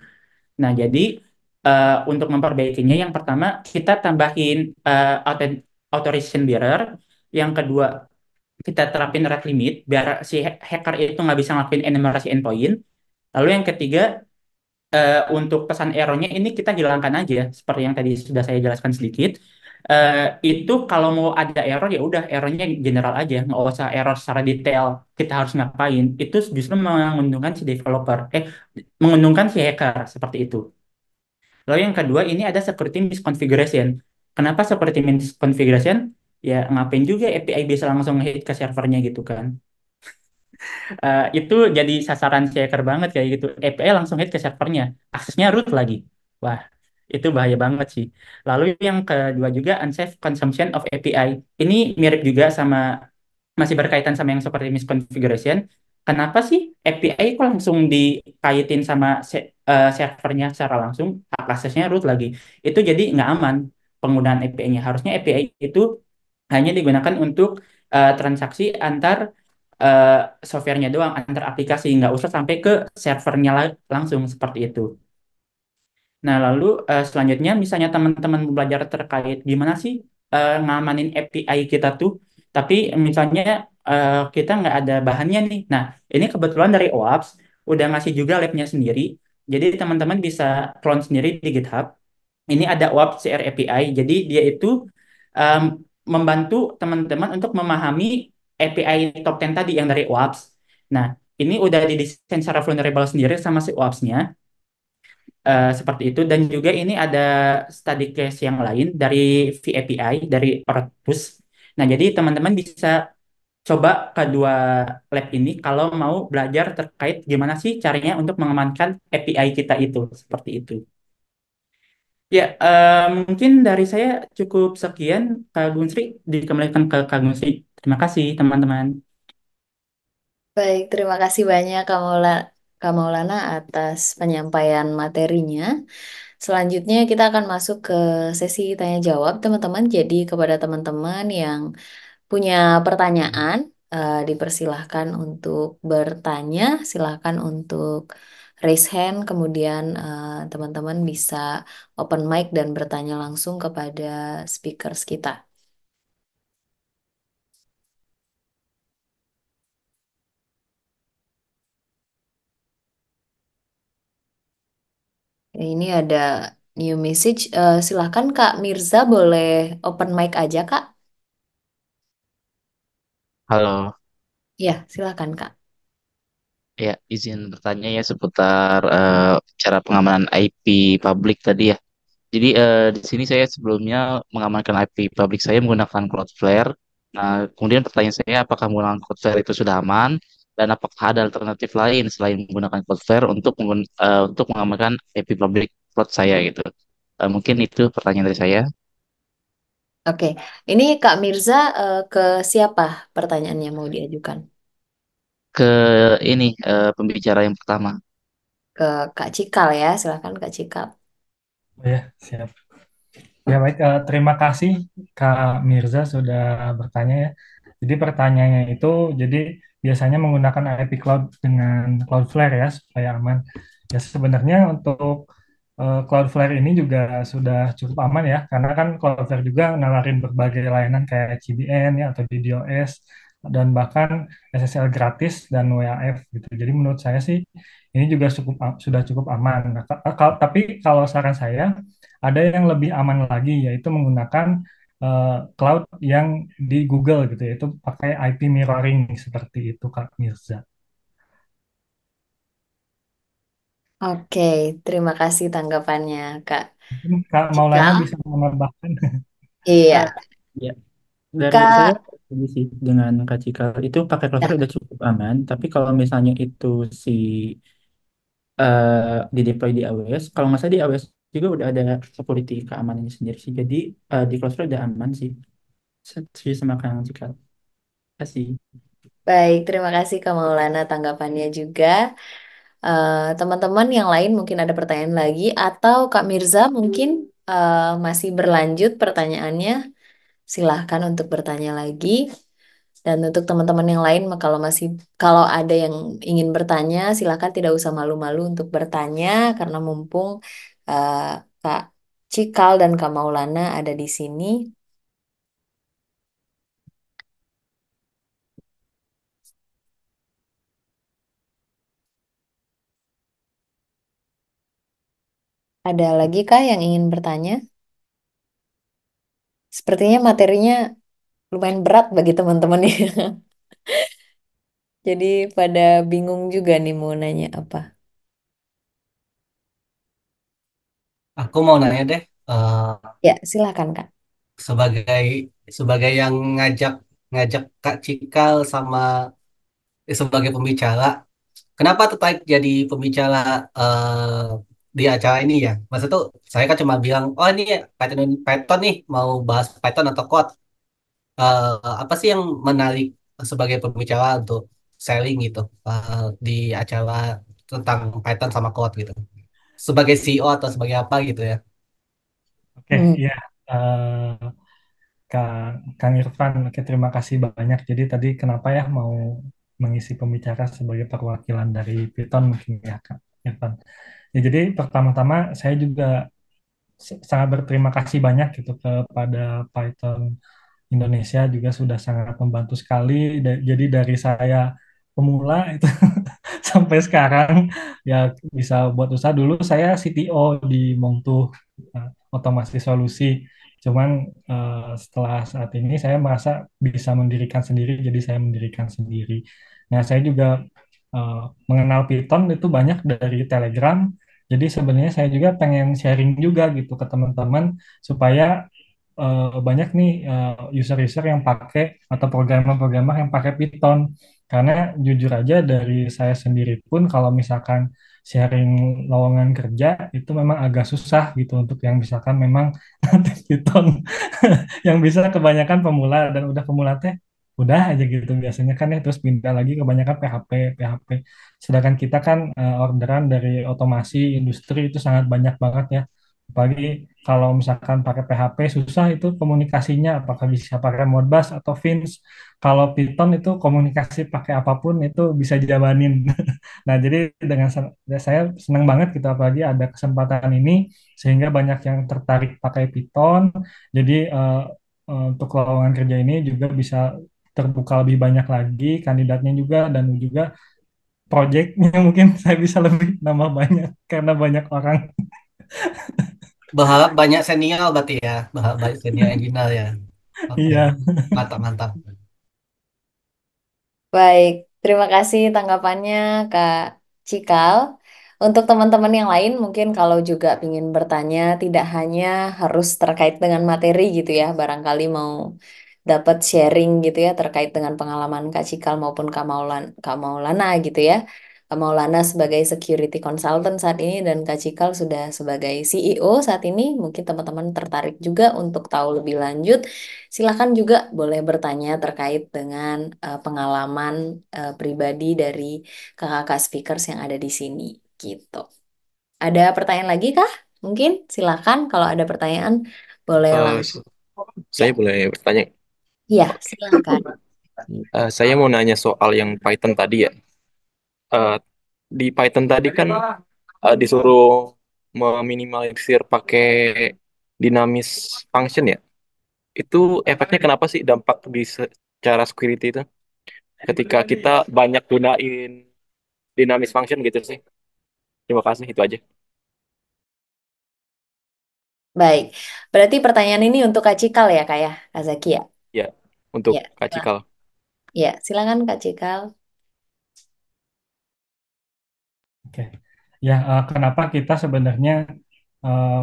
C: Nah, jadi untuk memperbaikinya yang pertama kita tambahin authorization bearer, yang kedua kita terapin rate limit biar si hacker itu nggak bisa ngelakuin enumerasi endpoint. Lalu yang ketiga, untuk pesan errornya ini kita hilangkan aja, seperti yang tadi sudah saya jelaskan sedikit. Itu kalau mau ada error ya udah errornya general aja, nggak usah error secara detail. Kita harus ngapain? Itu justru menguntungkan si developer, menguntungkan si hacker seperti itu. Lalu yang kedua ini ada security misconfiguration. Kenapa security misconfiguration? Ya ngapain juga API bisa langsung hit ke servernya gitu kan? Itu jadi sasaran hacker banget kayak gitu. API langsung hit ke servernya, aksesnya root lagi. Wah, itu bahaya banget sih. Lalu yang kedua juga unsafe consumption of API. Ini mirip juga sama masih berkaitan sama yang seperti misconfiguration. Kenapa sih API kok langsung dikaitin sama servernya secara langsung, aksesnya root lagi? Itu jadi nggak aman penggunaan API-nya. Harusnya API itu hanya digunakan untuk transaksi antar eh, softwarenya doang, antar aplikasi, nggak usah sampai ke servernya langsung seperti itu. Nah, lalu selanjutnya misalnya teman-teman belajar terkait gimana sih ngamanin API kita tuh, tapi misalnya kita nggak ada bahannya nih. Nah, ini kebetulan dari OAPS udah ngasih juga labnya sendiri. Jadi teman-teman bisa clone sendiri di GitHub. Ini ada WAP CR API. Jadi dia itu um, membantu teman-teman untuk memahami API top 10 tadi yang dari WAPS. Nah, ini udah didesain secara vulnerable sendiri sama si WAPS-nya. Seperti itu. Dan juga ini ada study case yang lain dari VAPI, dari Ortus. Nah, jadi teman-teman bisa coba kedua lab ini kalau mau belajar terkait gimana sih caranya untuk mengamankan API kita itu. Seperti itu. Ya, mungkin dari saya cukup sekian, Kak Gunsri. Dikembalikan ke Kak Gunsri. Terima kasih, teman-teman.
A: Baik, terima kasih banyak Kak Maulana atas penyampaian materinya. Selanjutnya kita akan masuk ke sesi tanya jawab, teman-teman. Jadi kepada teman-teman yang punya pertanyaan, dipersilahkan untuk bertanya, silahkan untuk raise hand, kemudian teman-teman bisa open mic dan bertanya langsung kepada speakers kita. Ini ada new message. Silahkan Kak Mirza boleh open mic aja Kak.
D: Halo,
A: Ya, silahkan Kak.
D: ya izin bertanya ya seputar cara pengamanan IP publik tadi ya. Jadi di sini saya sebelumnya mengamankan IP publik saya menggunakan Cloudflare. Nah, kemudian pertanyaan saya apakah menggunakan Cloudflare itu sudah aman dan apakah ada alternatif lain selain menggunakan Cloudflare untuk mengamankan IP publik cloud saya gitu. Mungkin itu pertanyaan dari saya
A: Oke, ini Kak Mirza ke siapa pertanyaannya mau diajukan?
D: ke ini pembicara yang pertama.
A: Ke Kak Cikal ya, silahkan Kak Cikal.
B: Oh ya, siap. Ya baik, terima kasih Kak Mirza sudah bertanya ya. Jadi pertanyaannya itu, jadi biasanya menggunakan IP Cloud dengan Cloudflare ya supaya aman. Ya sebenarnya untuk Cloudflare ini juga sudah cukup aman ya, karena kan Cloudflare juga nawarin berbagai layanan kayak CDN ya atau DDoS dan bahkan SSL gratis dan WAF gitu. Jadi menurut saya sih ini juga sudah cukup aman. Nah, tapi kalau saran saya ada yang lebih aman lagi yaitu menggunakan cloud yang di Google gitu yaitu pakai IP mirroring seperti itu Kak Mirza.
A: Oke, terima kasih tanggapannya Kak
B: Mungkin Kak Maulana
A: Cikal.
B: bisa menambahkan.
A: Iya,
C: Eh, ya, dari saya
A: Kak.
C: setuju sih dengan Kak Cikal. Itu pakai Cloudflare
A: Ya,
C: udah cukup aman. Tapi kalau misalnya itu si eh, di deploy di AWS, kalau nggak salah di AWS juga udah ada security keamanannya sendiri sih. Jadi di Cloudflare udah aman sih. Setuju sama Kang Cikal. Terima kasih.
A: baik, terima kasih Kak Maulana tanggapannya juga. Teman-teman yang lain mungkin ada pertanyaan lagi atau Kak Mirza mungkin masih berlanjut pertanyaannya. Silahkan untuk bertanya lagi. Dan untuk teman-teman yang lain, kalau ada yang ingin bertanya, silahkan tidak usah malu-malu untuk bertanya karena mumpung eh, Kak Cikal dan Kak Maulana ada di sini. Ada lagi Kak yang ingin bertanya? Sepertinya materinya lumayan berat bagi teman-teman ya. Jadi pada bingung juga nih mau nanya apa.
E: Aku mau nanya deh,
A: Ya, silakan Kak.
E: sebagai sebagai yang ngajak ngajak Kak Cikal sama sebagai pembicara, kenapa tertarik jadi pembicara di acara ini ya? Maksud tuh saya kan cuma bilang, oh ini Python Python nih mau bahas Python atau Code. Apa sih yang menarik sebagai pembicara untuk sharing gitu di acara tentang Python sama Code gitu? Sebagai CEO atau sebagai apa gitu ya?
B: Oke,
A: Hmm.
B: iya. Eh, Kang Irfan, oke, terima kasih banyak. Jadi tadi kenapa ya mau mengisi pembicara sebagai perwakilan dari Python mungkin ya Kang Irfan. Ya, jadi pertama-tama saya juga sangat berterima kasih banyak gitu kepada Python Indonesia juga sudah sangat membantu sekali. Jadi dari saya pemula itu sampai sekarang ya bisa buat usaha. Dulu saya CTO di Montuh Otomasi Solusi. Cuman setelah saat ini saya merasa bisa mendirikan sendiri, jadi saya mendirikan sendiri. Nah, saya juga eh, mengenal Python itu banyak dari Telegram. Jadi sebenarnya saya juga pengen sharing juga gitu ke teman-teman supaya banyak nih user-user yang pakai atau programmer-programmer yang pakai Python. Karena jujur aja dari saya sendiri pun kalau misalkan sharing lowongan kerja itu memang agak susah gitu untuk yang misalkan memang Python yang bisa kebanyakan pemula dan udah pemula teh udah aja gitu biasanya kan ya terus pindah lagi kebanyakan PHP. Sedangkan kita kan orderan dari otomasi industri itu sangat banyak banget ya. Apalagi kalau misalkan pakai PHP susah itu komunikasinya apakah bisa pakai Modbus atau Fins. Kalau Python itu komunikasi pakai apapun itu bisa dijabanin. Nah, jadi dengan saya senang banget gitu apalagi ada kesempatan ini sehingga banyak yang tertarik pakai Python. Jadi untuk lowongan kerja ini juga bisa terbuka lebih banyak lagi kandidatnya juga dan juga proyeknya mungkin saya bisa lebih nambah banyak karena banyak orang.
E: Berharap banyak senior berarti ya. Berharap banyak senior engineer ya. Oke.
B: Iya,
E: Mantap, mantap.
A: Baik, terima kasih tanggapannya Kak Cikal. Untuk teman-teman yang lain, mungkin kalau juga ingin bertanya, tidak hanya harus terkait dengan materi gitu ya, barangkali mau dapat sharing gitu ya terkait dengan pengalaman Kak Cikal maupun Kak Maulana gitu ya. Kak Maulana sebagai security consultant saat ini dan Kak Cikal sudah sebagai CEO saat ini. Mungkin teman-teman tertarik juga untuk tahu lebih lanjut. Silakan juga boleh bertanya terkait dengan pengalaman pribadi dari kakak-kakak speakers yang ada di sini gitu. Ada pertanyaan lagi kah? Mungkin silakan kalau ada pertanyaan boleh
F: Eh,
A: langsung. Ya,
F: saya boleh bertanya.
A: iya
F: Oke.
A: silakan.
F: Saya mau nanya soal yang Python tadi ya. Eh, di Python tadi kan disuruh meminimalisir pakai dinamis function ya. Itu efeknya kenapa sih dampak di secara security itu? Ketika kita banyak gunain dinamis function gitu sih. Terima kasih, itu aja.
A: Baik, berarti pertanyaan ini untuk Kak Cikal ya Kak ya, Kak Zaki ya?
F: Ya, untuk
A: Ya,
F: Kak Cikal.
A: ya silakan Kak Cikal.
B: oke. Ya, kenapa kita sebenarnya eh,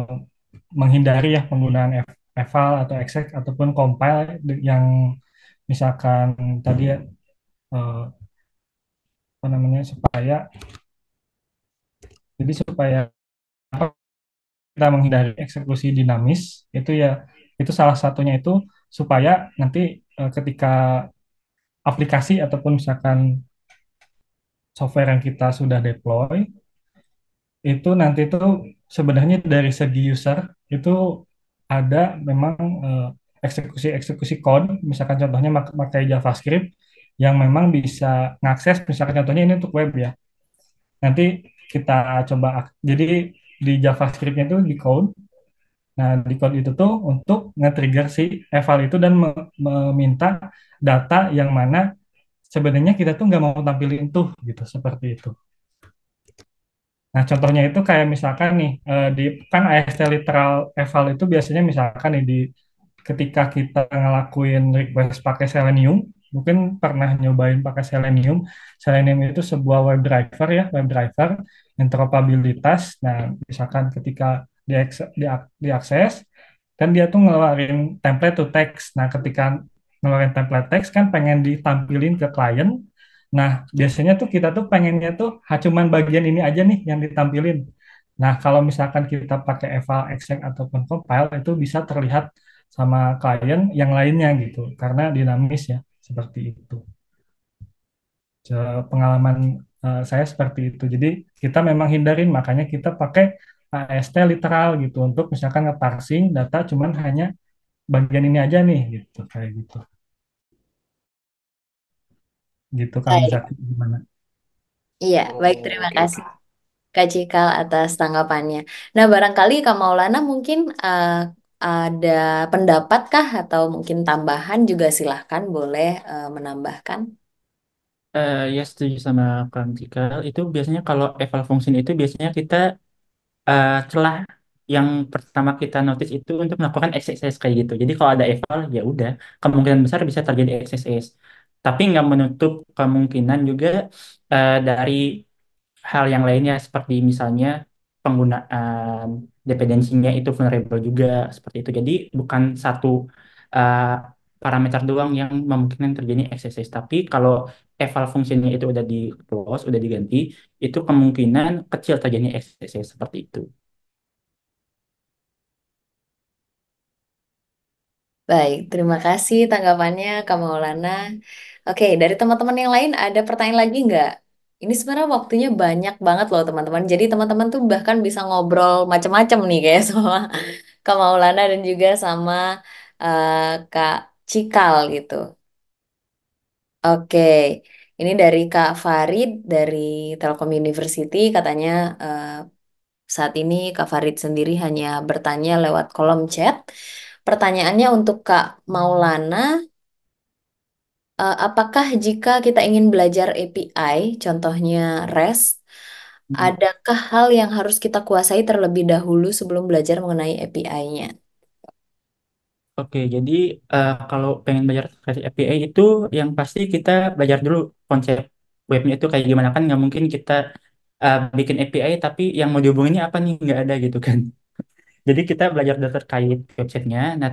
B: menghindari ya penggunaan eval atau exec ataupun compile yang misalkan tadi ya apa namanya supaya kita menghindari eksekusi dinamis itu ya itu salah satunya itu supaya nanti ketika aplikasi ataupun misalkan software yang kita sudah deploy itu nanti itu sebenarnya dari segi user itu ada memang eksekusi-eksekusi code misalkan contohnya pakai JavaScript yang memang bisa ngakses misalkan contohnya ini untuk web ya nanti kita coba jadi di JavaScript-nya itu di code. Nah, di code itu tuh untuk nge-trigger si eval itu dan meminta data yang mana sebenarnya kita tuh nggak mau tampilin tuh gitu seperti itu. Nah, contohnya itu kayak misalkan nih di kan AST literal eval itu biasanya misalkan nih di ketika kita ngelakuin request pakai Selenium, mungkin pernah nyobain pakai Selenium. Selenium itu sebuah web driver ya, web driver interoperabilitas. Nah, misalkan ketika diakses, kan dia tuh ngeluarin template to text. Nah, ketika ngeluarin template text kan pengen ditampilin ke klien. Nah, biasanya tuh kita tuh pengennya tuh cuman bagian ini aja nih yang ditampilin. Nah, kalau misalkan kita pakai eval, exec, ataupun compile, itu bisa terlihat sama klien yang lainnya gitu, karena dinamis ya, seperti itu. Pengalaman saya seperti itu. Jadi kita memang hindarin, makanya kita pakai AST literal gitu, untuk misalkan nge-parsing data cuman hanya bagian ini aja nih, gitu, kayak gitu. Gitu, Kang
A: Baik,
B: Zaki, gimana?
A: iya, baik
F: Oh,
A: terima
F: oke, oke.
A: kasih Kak Cikal atas tanggapannya. Nah, barangkali Kak Maulana mungkin ada pendapat kah atau mungkin tambahan juga silahkan boleh menambahkan.
C: Ya setuju sama Kang Cikal. Itu biasanya kalau eval function itu biasanya kita celah yang pertama kita notice itu untuk melakukan XSS kayak gitu. Jadi kalau ada eval ya udah kemungkinan besar bisa terjadi XSS. Tapi nggak menutup kemungkinan juga dari hal yang lainnya seperti misalnya penggunaan dependensinya itu vulnerable juga seperti itu. Jadi bukan satu uh, parameter doang yang memungkinkan terjadi XSS. Tapi kalau eval fungsinya itu udah di close, udah diganti, itu kemungkinan kecil terjadi XSS seperti itu.
A: Baik, terima kasih tanggapannya Kak Maulana. Oke, dari teman-teman yang lain ada pertanyaan lagi nggak? Ini sebenarnya waktunya banyak banget loh teman-teman. Jadi teman-teman tuh bahkan bisa ngobrol macam-macam nih kayak sama Kak Maulana dan juga sama eh, Kak Cikal gitu. Oke, ini dari Kak Farid dari Telkom University katanya eh, saat ini Kak Farid sendiri hanya bertanya lewat kolom chat. Pertanyaannya untuk Kak Maulana, apakah jika kita ingin belajar API, contohnya REST, adakah hal yang harus kita kuasai terlebih dahulu sebelum belajar mengenai API-nya?
C: Oke, jadi kalau pengen belajar versi API itu yang pasti kita belajar dulu konsep webnya itu kayak gimana kan nggak mungkin kita bikin API tapi yang mau dihubunginnya apa nih nggak ada gitu kan. Jadi kita belajar dulu terkait websitenya. Nah,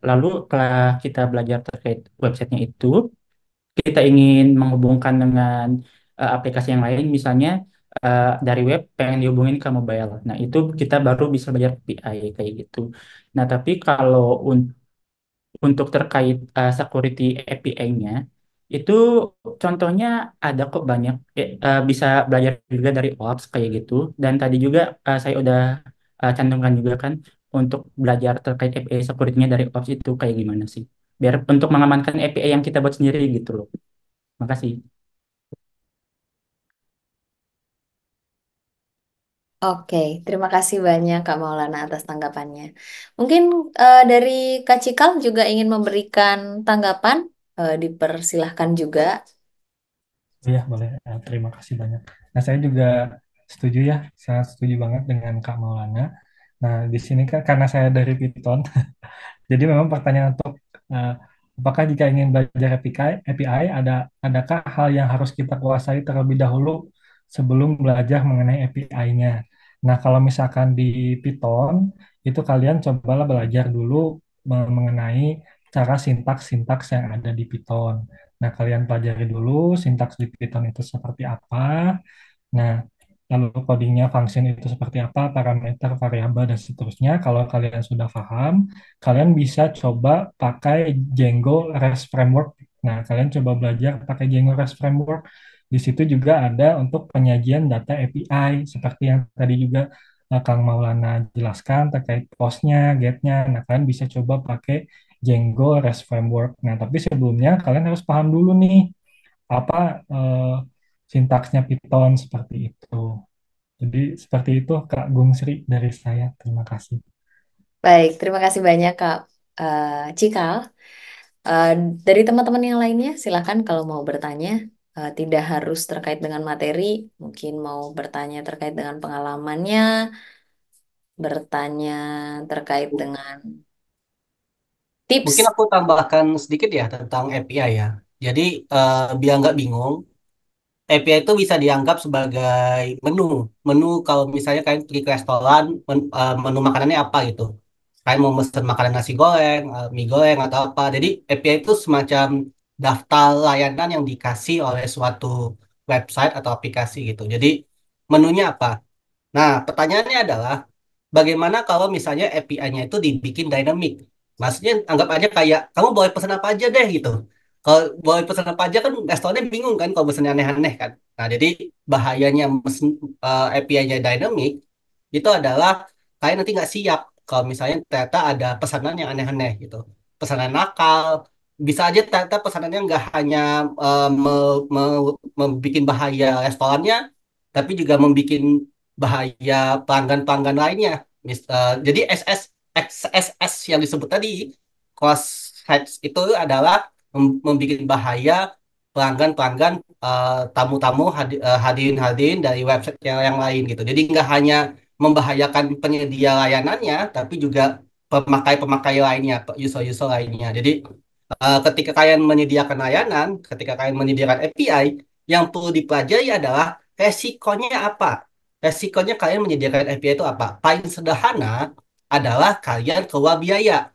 C: lalu setelah kita belajar terkait websitenya itu, kita ingin menghubungkan dengan aplikasi yang lain, misalnya dari web pengen dihubungin ke mobile. Nah, itu kita baru bisa belajar API kayak gitu. Nah, tapi kalau untuk terkait security API-nya, itu contohnya ada kok banyak. Bisa belajar juga dari OAuth kayak gitu. Dan tadi juga saya udah cantumkan juga kan untuk belajar terkait API security-nya dari OAuth itu kayak gimana sih. Biar untuk mengamankan API yang kita buat sendiri gitu loh. Makasih.
A: Oke, terima kasih banyak Kak Maulana atas tanggapannya. Mungkin dari Kak Cikal juga ingin memberikan tanggapan, dipersilahkan juga.
B: Iya, boleh. Terima kasih banyak. Nah, saya juga setuju ya, sangat setuju banget dengan Kak Maulana. Nah, di sini kan karena saya dari Python, jadi memang pertanyaan untuk eh, apakah jika ingin belajar API adakah hal yang harus kita kuasai terlebih dahulu sebelum belajar mengenai API-nya? Nah, kalau misalkan di Python itu kalian cobalah belajar dulu mengenai cara sintaks-sintaks yang ada di Python. Nah, kalian pelajari dulu sintaks di Python itu seperti apa. Nah, lalu codingnya function itu seperti apa, parameter, variabel, dan seterusnya. Kalau kalian sudah paham, kalian bisa coba pakai Django REST Framework. Nah, kalian coba belajar pakai Django REST Framework. Di situ juga ada untuk penyajian data API, seperti yang tadi juga Kang Maulana jelaskan terkait postnya, getnya. Nah, kalian bisa coba pakai Django REST Framework. Nah, tapi sebelumnya kalian harus paham dulu nih apa sintaksnya Python seperti itu. Jadi seperti itu Kak Gung Sri dari saya. Terima kasih.
A: Baik, terima kasih banyak Kak Cikal. Eh, dari teman-teman yang lainnya, silakan kalau mau bertanya. Tidak harus terkait dengan materi, mungkin mau bertanya terkait dengan pengalamannya, bertanya terkait dengan
E: Mungkin
A: tips.
E: aku tambahkan sedikit ya tentang API ya. Jadi biar nggak bingung, API itu bisa dianggap sebagai menu. Menu kalau misalnya kalian pergi ke restoran, menu makanannya apa gitu. Kalian mau mesen makanan nasi goreng, mie goreng atau apa. Jadi API itu semacam daftar layanan yang dikasih oleh suatu website atau aplikasi gitu. Jadi menunya apa? Nah, pertanyaannya adalah bagaimana kalau misalnya API-nya itu dibikin dynamic? Maksudnya anggap aja kayak kamu boleh pesan apa aja deh gitu. Kalau boleh pesan apa aja kan restorannya bingung kan kalau pesannya aneh-aneh kan. Nah, jadi bahayanya mesin API-nya dynamic itu adalah kalian nanti nggak siap kalau misalnya ternyata ada pesanan yang aneh-aneh gitu. Pesanan nakal, bisa aja ternyata pesanannya nggak hanya membuat bahaya restorannya, tapi juga membuat bahaya pelanggan-pelanggan lainnya. Jadi XSS yang disebut tadi, cross hatch itu adalah membuat bahaya pelanggan-pelanggan, tamu-tamu, hadirin-hadirin dari website yang lain gitu. Jadi nggak hanya membahayakan penyedia layanannya, tapi juga pemakai-pemakai lainnya, user-user lainnya. Jadi ketika kalian menyediakan layanan, ketika kalian menyediakan API, yang perlu dipelajari adalah resikonya apa. Resikonya kalian menyediakan API itu apa? Paling sederhana adalah kalian keluar biaya.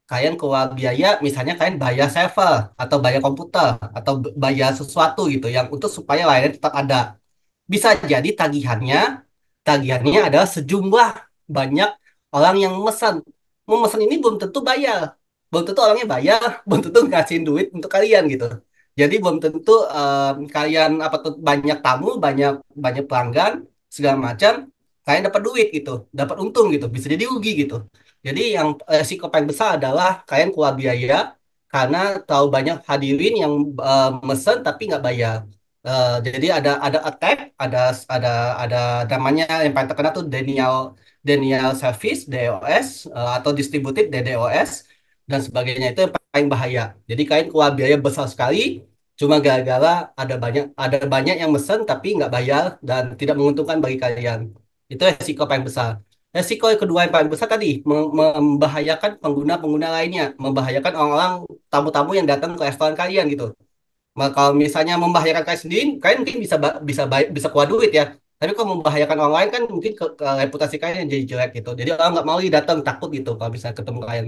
E: Kalian keluar biaya, misalnya kalian bayar server, atau bayar komputer, atau bayar sesuatu gitu, yang untuk supaya layanan tetap ada. Bisa jadi tagihannya adalah sejumlah banyak orang yang memesan. Memesan ini belum tentu bayar. Belum tentu orangnya bayar, belum tentu ngasihin duit untuk kalian gitu. Jadi belum tentu kalian apa tuh banyak tamu, banyak banyak pelanggan segala macam, kalian dapat duit gitu, dapat untung gitu, bisa jadi rugi gitu. Jadi yang resiko paling besar adalah kalian keluar biaya karena terlalu banyak hadirin yang mesen tapi nggak bayar. Jadi ada attack, ada ada namanya yang paling terkenal tuh denial service (DOS) atau distributed DDoS dan sebagainya, itu yang paling bahaya. Jadi kalian keluar biaya besar sekali cuma gara-gara ada banyak yang mesen tapi nggak bayar dan tidak menguntungkan bagi kalian. Itu resiko paling besar. Resiko yang kedua yang paling besar tadi membahayakan pengguna-pengguna lainnya, membahayakan orang-orang, tamu-tamu yang datang ke restoran kalian gitu. Kalau misalnya membahayakan kalian sendiri, kalian mungkin bisa keluar duit ya. Tapi kalau membahayakan orang lain kan mungkin ke reputasi kalian yang jadi jelek gitu. Jadi orang nggak mau lagi datang, takut gitu kalau misalnya ketemu kalian.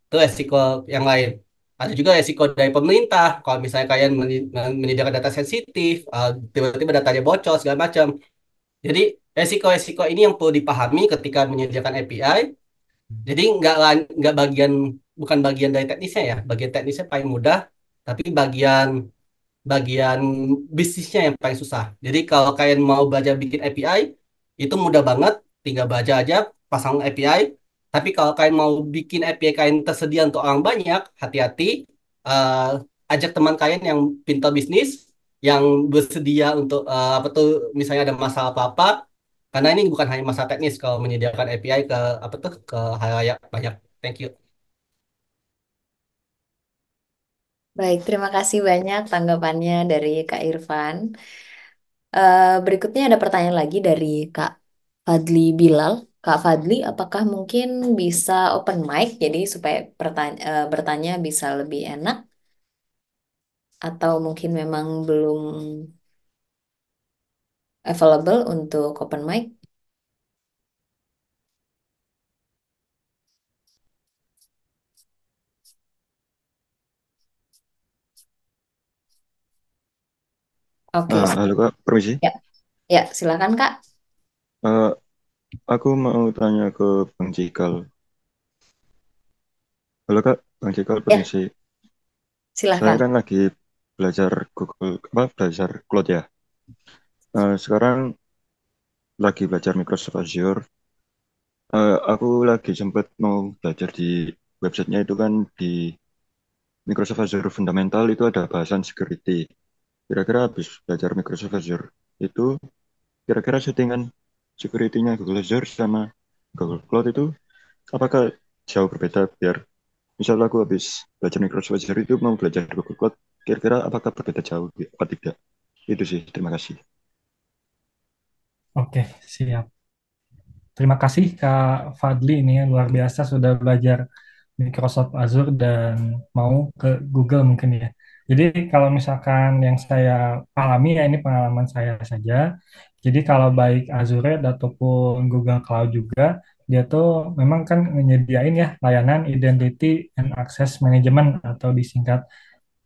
E: Itu resiko yang lain. Ada juga resiko dari pemerintah. Kalau misalnya kalian menyediakan data sensitif, tiba-tiba datanya bocor segala macam. Jadi resiko-resiko ini yang perlu dipahami ketika menyediakan API. Jadi nggak bukan bagian dari teknisnya ya. Bagian teknisnya paling mudah, tapi bagian bagian bisnisnya yang paling susah. Jadi kalau kalian mau belajar bikin API, itu mudah banget, tinggal belajar aja, pasang API. Tapi kalau kalian mau bikin API kalian tersedia untuk orang banyak, hati-hati, ajak teman kalian yang pintar bisnis, yang bersedia untuk apa tuh, misalnya ada masalah apa-apa, karena ini bukan hanya masalah teknis kalau menyediakan API ke apa tuh ke halayak banyak. Thank you.
A: Baik, terima kasih banyak tanggapannya dari Kak Irfan. Berikutnya ada pertanyaan lagi dari Kak Fadli Bilal. Kak Fadli, apakah mungkin bisa open mic jadi supaya bertanya bisa lebih enak atau mungkin memang belum available untuk open mic? Oke,
G: Halo Kak, permisi.
A: ya, ya silakan Kak.
G: Eh, aku mau tanya ke Bang Cikal. Halo Kak, Bang Cikal,
A: Ya,
G: permisi. Saya
A: silakan.
G: kan lagi belajar belajar Cloud ya. Sekarang lagi belajar Microsoft Azure. Aku lagi sempat mau belajar di websitenya itu kan di Microsoft Azure Fundamental itu ada bahasan security. Kira-kira habis belajar Microsoft Azure itu, kira-kira settingan security-nya Google Azure sama Google Cloud itu apakah jauh berbeda biar misal aku habis belajar Microsoft Azure itu mau belajar Google Cloud, kira-kira apakah berbeda jauh apa tidak? Itu sih, terima kasih.
B: Oke, siap. Terima kasih Kak Fadli ini ya, luar biasa sudah belajar Microsoft Azure dan mau ke Google mungkin ya. Jadi kalau misalkan yang saya alami ya ini pengalaman saya saja. Jadi kalau baik Azure ataupun Google Cloud juga dia tuh memang kan menyediain ya layanan Identity and Access Management atau disingkat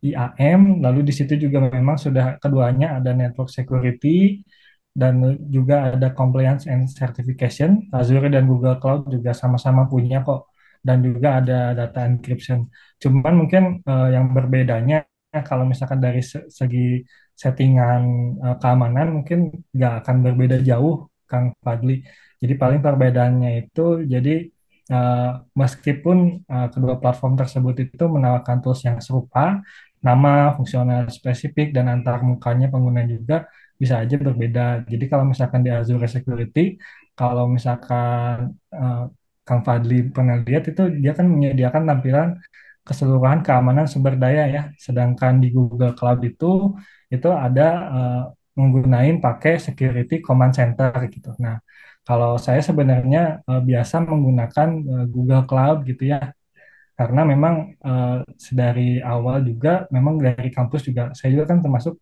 B: IAM. Lalu di situ juga memang sudah keduanya ada network security dan juga ada compliance and certification. Azure dan Google Cloud juga sama-sama punya kok dan juga ada data encryption. Cuman mungkin yang berbedanya kalau misalkan dari segi settingan keamanan mungkin nggak akan berbeda jauh, Kang Fadli. Jadi paling perbedaannya itu jadi eh, meskipun kedua platform tersebut itu menawarkan tools yang serupa, nama, fungsional spesifik, dan antar mukanya pengguna juga bisa aja berbeda. Jadi kalau misalkan di Azure Security, kalau misalkan Kang Fadli pernah lihat itu dia kan menyediakan tampilan keseluruhan keamanan sumber daya ya. Sedangkan di Google Cloud itu ada menggunakan pakai security command center gitu. Nah, kalau saya sebenarnya biasa menggunakan Google Cloud gitu ya, karena memang dari awal juga memang dari kampus juga saya juga kan termasuk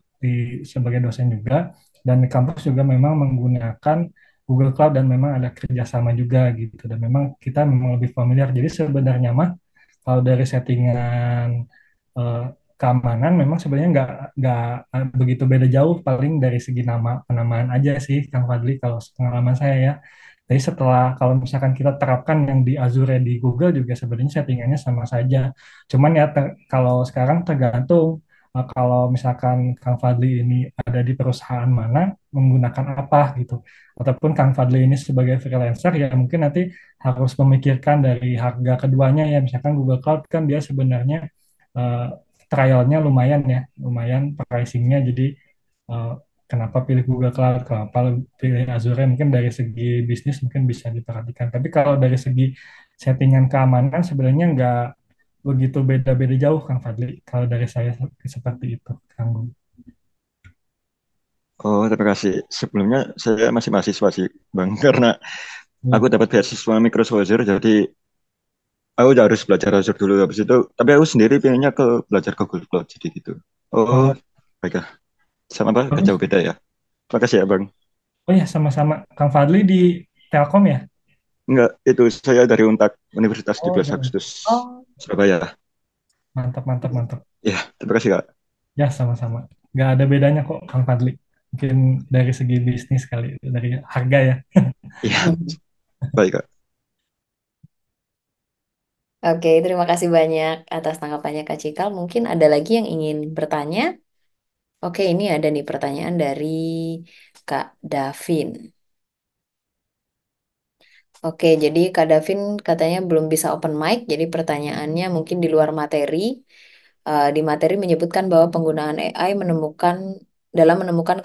B: sebagai dosen juga, dan di kampus juga memang menggunakan Google Cloud dan memang ada kerjasama juga gitu, dan memang kita memang lebih familiar. Jadi sebenarnya mah kalau dari settingan eh, keamanan memang sebenarnya nggak begitu beda jauh, paling dari segi nama penamaan aja sih Kang Fadli kalau pengalaman saya ya. Jadi setelah kalau misalkan kita terapkan yang di Azure di Google juga sebenarnya settingannya sama saja. Cuman ya kalau sekarang tergantung kalau misalkan Kang Fadli ini ada di perusahaan mana menggunakan apa gitu. Ataupun Kang Fadli ini sebagai freelancer ya mungkin nanti harus memikirkan dari harga keduanya ya. Misalkan Google Cloud kan dia sebenarnya eh, trialnya lumayan ya, lumayan pricingnya. Jadi eh, kenapa pilih Google Cloud, kenapa pilih Azure, mungkin dari segi bisnis mungkin bisa diperhatikan. Tapi kalau dari segi settingan keamanan sebenarnya nggak begitu beda-beda jauh, Kang Fadli. Kalau dari saya seperti itu, Kang Gu.
G: Oh, terima kasih. Sebelumnya saya masih mahasiswa sih, Bang, karena aku
B: Hmm.
G: dapat beasiswa Microsoft Azure, jadi aku udah harus belajar Azure dulu habis itu. Tapi aku sendiri pengennya ke belajar ke Google Cloud, jadi gitu. Oh,
B: Oh,
G: baiklah. Sama apa? Gak
B: bagus.
G: jauh beda ya. Terima kasih ya, Bang.
B: Oh ya, sama-sama. Kang Fadli di Telkom ya?
G: Enggak, itu saya dari Untak, Universitas
B: Oh,
G: 17
B: dari.
G: Agustus,
A: Oh,
G: Surabaya.
B: Mantap, mantap, mantap.
G: Ya, terima kasih, Kak.
B: Ya, sama-sama. Nggak ada bedanya kok, Kang Fadli. Mungkin dari segi bisnis kali, dari harga ya.
G: Iya, baik, Kak.
A: oke, terima kasih banyak atas tanggapannya Kak Cikal. Mungkin ada lagi yang ingin bertanya? Oke, ini ada nih pertanyaan dari Kak Davin. Oke, jadi Kak Davin katanya belum bisa open mic, jadi pertanyaannya mungkin di luar materi. Di materi menyebutkan bahwa penggunaan AI menemukan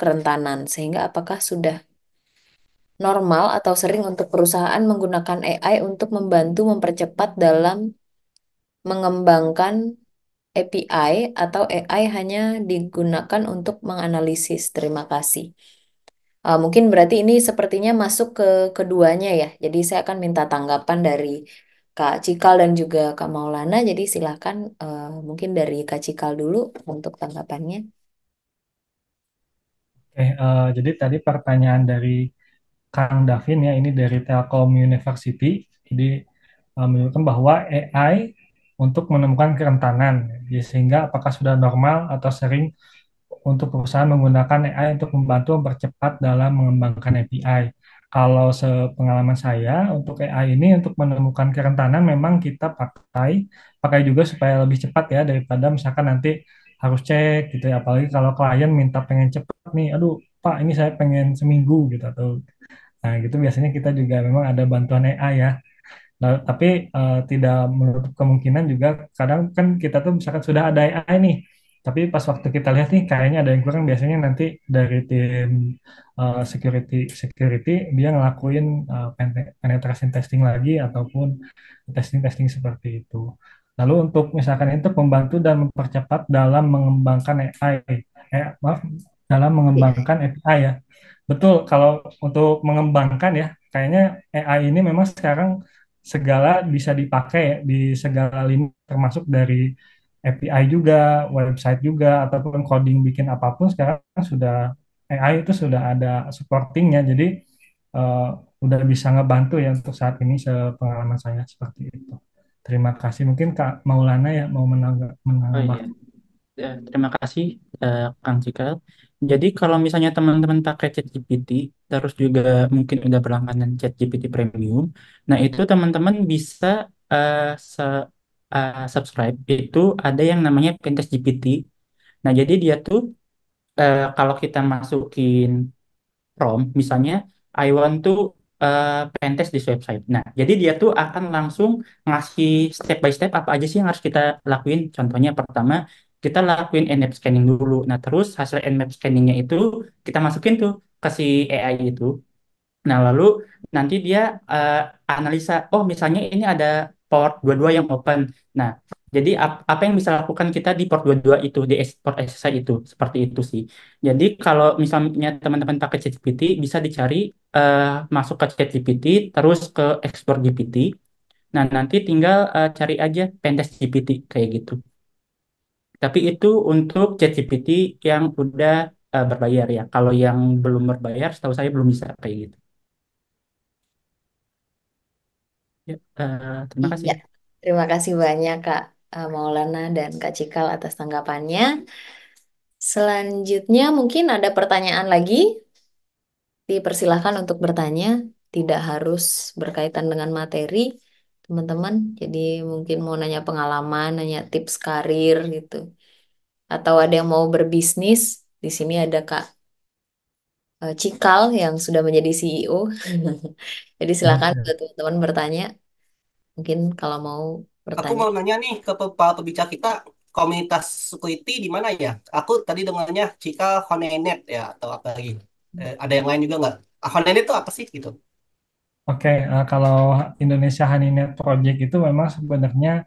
A: kerentanan, sehingga apakah sudah normal atau sering untuk perusahaan menggunakan AI untuk membantu mempercepat dalam mengembangkan API atau AI hanya digunakan untuk menganalisis? Terima kasih. Mungkin berarti ini sepertinya masuk ke keduanya ya. Jadi saya akan minta tanggapan dari Kak Cikal dan juga Kak Maulana. Jadi silakan mungkin dari Kak Cikal dulu untuk tanggapannya.
B: Jadi tadi pertanyaan dari Kang Davin ya, ini dari Telkom University. Jadi menunjukkan bahwa AI untuk menemukan kerentanan, ya, sehingga apakah sudah normal atau sering untuk perusahaan menggunakan AI untuk membantu mempercepat dalam mengembangkan API. Kalau sepengalaman saya untuk AI ini untuk menemukan kerentanan memang kita pakai juga supaya lebih cepat ya daripada misalkan nanti harus cek gitu ya. Apalagi kalau klien minta pengen cepat nih, aduh Pak ini saya pengen seminggu gitu atau nah gitu biasanya kita juga memang ada bantuan AI ya. Nah, tapi tidak menutup kemungkinan juga kadang kan kita tuh misalkan sudah ada AI nih, tapi pas waktu kita lihat nih kayaknya ada yang kurang, biasanya nanti dari tim security security dia ngelakuin penetration testing lagi ataupun testing-testing seperti itu. Lalu untuk misalkan itu membantu dan mempercepat dalam mengembangkan AI, maaf, dalam
A: Iya.
B: mengembangkan API ya. Betul, kalau untuk mengembangkan ya, kayaknya AI ini memang sekarang segala bisa dipakai ya, di segala lini termasuk dari API juga, website juga, ataupun coding bikin apapun sekarang sudah AI itu sudah ada supportingnya, jadi eh, udah bisa ngebantu ya untuk saat ini sepengalaman saya seperti itu. Terima kasih. Mungkin Kak Maulana ya mau
C: Oh iya.
B: menambah.
C: Terima kasih Kang Cikal. Jadi kalau misalnya teman-teman pakai ChatGPT, terus juga mungkin udah berlangganan ChatGPT Premium, nah itu teman-teman bisa eh, se- subscribe itu ada yang namanya Pinterest GPT. Nah jadi dia tuh kalau kita masukin prompt, misalnya I want to pentest this website. Nah, jadi dia tuh akan langsung ngasih step by step apa aja sih yang harus kita lakuin. Contohnya pertama, kita lakuin nmap scanning dulu. Nah, terus hasil nmap scanningnya itu kita masukin tuh ke si AI itu. Nah, lalu nanti dia eh, analisa, oh misalnya ini ada port dua-dua yang open. Nah, Jadi apa yang bisa lakukan kita di port 22 itu, di port SSI itu, seperti itu sih. Jadi kalau misalnya teman-teman pakai ChatGPT, bisa dicari eh, masuk ke ChatGPT, terus ke Explore GPT. Nah, nanti tinggal cari aja Pentes GPT kayak gitu. Tapi itu untuk ChatGPT yang udah berbayar ya. Kalau yang belum berbayar, setahu saya belum bisa kayak gitu. Ya, terima kasih.
A: Iya, terima kasih banyak Kak Maulana dan Kak Cikal atas tanggapannya. Selanjutnya mungkin ada pertanyaan lagi, dipersilahkan untuk bertanya, tidak harus berkaitan dengan materi, teman-teman. Jadi mungkin mau nanya pengalaman, nanya tips karir gitu, atau ada yang mau berbisnis. Di sini ada Kak Cikal yang sudah menjadi CEO. Jadi
B: Ya,
A: silakan
B: ya.
A: buat teman-teman bertanya. Mungkin kalau mau
E: Aku
A: bertanya.
E: mau nanya nih ke para pembicara kita, komunitas security di mana ya? Aku tadi dengarnya Cikal Honenet ya, atau apa lagi? Ada yang lain juga nggak? Honenet itu apa sih gitu?
B: Oke, kalau Indonesia Honeynet Project itu memang sebenarnya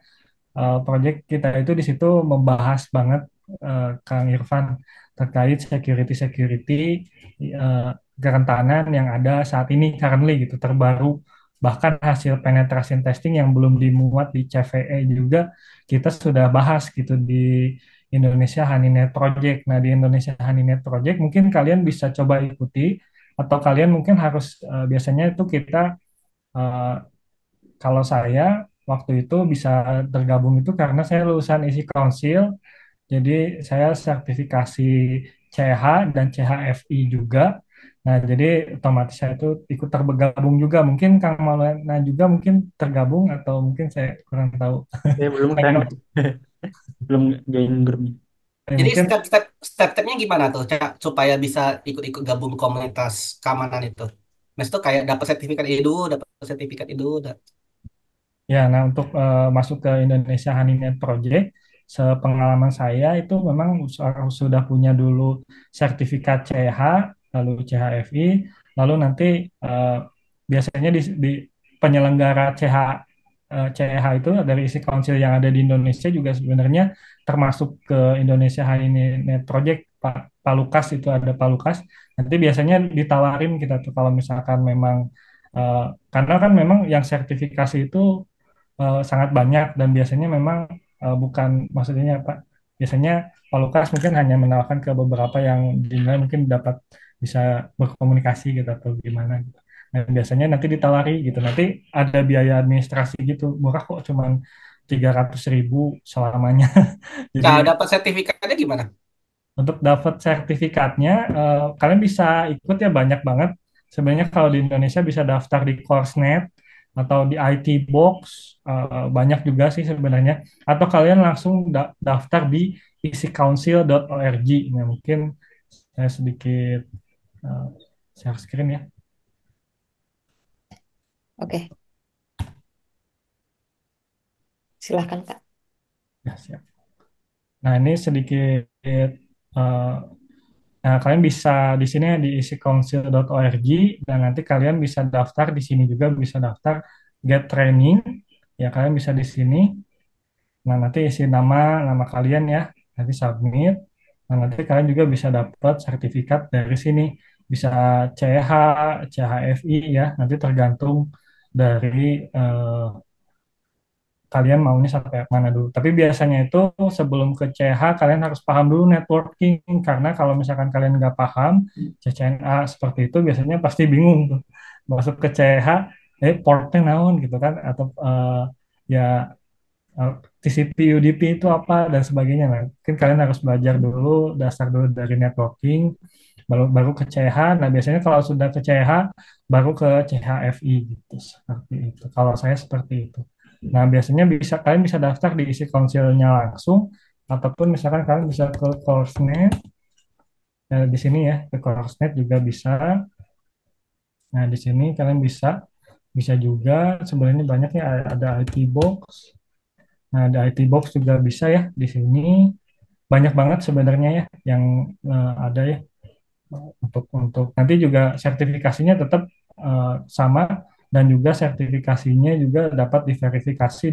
B: project kita itu di situ membahas banget Kang Irfan terkait security kerentanan yang ada saat ini currently gitu terbaru, bahkan hasil penetration testing yang belum dimuat di CVE juga kita sudah bahas gitu di Indonesia Honeynet Project. Nah, di Indonesia Honeynet Project mungkin kalian bisa coba ikuti, atau kalian mungkin harus biasanya itu kita eh, kalau saya waktu itu bisa tergabung itu karena saya lulusan isi Council, jadi saya sertifikasi CH dan CHFI juga. Nah, jadi otomatis saya itu ikut tergabung juga. Mungkin Kang Maulana juga mungkin tergabung atau mungkin saya kurang tahu.
C: Saya belum
B: Nah,
C: kan, belum join grupnya.
E: Jadi
B: mungkin
E: step-stepnya gimana tuh, Cak, supaya bisa ikut-ikut gabung komunitas keamanan itu? Mas itu kayak dapat sertifikat ini dulu, dapat sertifikat itu.
B: ya, nah untuk masuk ke Indonesia Honeynet Project, sepengalaman saya itu memang sudah punya dulu sertifikat CH, lalu CHFI, lalu nanti eh, biasanya di penyelenggara CH itu dari isi council yang ada di Indonesia juga sebenarnya termasuk ke Indonesia Honeynet Project. Pak Lukas itu ada Pak Lukas. Nanti biasanya ditawarin kita tuh kalau misalkan memang eh, karena kan memang yang sertifikasi itu sangat banyak dan biasanya memang bukan maksudnya Pak, biasanya Pak Lukas mungkin hanya menawarkan ke beberapa yang dinilai mungkin dapat bisa berkomunikasi gitu atau gimana gitu. Nah, biasanya nanti ditawari gitu, nanti ada biaya administrasi gitu, murah kok, cuman 300.000 selamanya. Jadi
E: Cara dapat sertifikatnya gimana?
B: untuk dapat sertifikatnya, kalian bisa ikut ya banyak banget. Sebenarnya kalau di Indonesia bisa daftar di Coursenet atau di IT Box, banyak juga sih sebenarnya. Atau kalian langsung daftar di easycouncil.org. Nah, mungkin saya sedikit uh, share screen ya.
A: Oke, silahkan Kak.
B: Ya, siap. Nah, ini sedikit nah, kalian bisa di sini ya, di easycouncil.org, dan nanti kalian bisa daftar di sini juga, bisa daftar get training. Ya, kalian bisa di sini. Nah, nanti isi nama kalian ya, nanti submit. Nah, nanti kalian juga bisa dapat sertifikat dari sini. Bisa CH, CHFI ya, nanti tergantung dari kalian maunya sampai mana dulu. Tapi biasanya itu sebelum ke CH kalian harus paham dulu networking, karena kalau misalkan kalian nggak paham CCNA seperti itu biasanya pasti bingung tuh. Masuk ke CH, portnya naon gitu kan, atau ya eh, TCP UDP itu apa dan sebagainya. Nah, mungkin kalian harus belajar dulu dasar dulu dari networking, baru baru ke CH. Nah, biasanya kalau sudah ke CH baru ke CHFI gitu, seperti itu. Kalau saya seperti itu. Nah, biasanya kalian bisa daftar di isi konsilnya langsung, ataupun misalkan kalian bisa ke Coursenet, di sini ya, ke Coursenet juga bisa. Nah, di sini kalian bisa bisa juga sebenarnya banyak ya, ada IT Box. Nah, ada IT Box juga bisa ya di sini. Banyak banget sebenarnya ya yang ada ya, untuk nanti juga sertifikasinya tetap sama, dan juga sertifikasinya juga dapat diverifikasi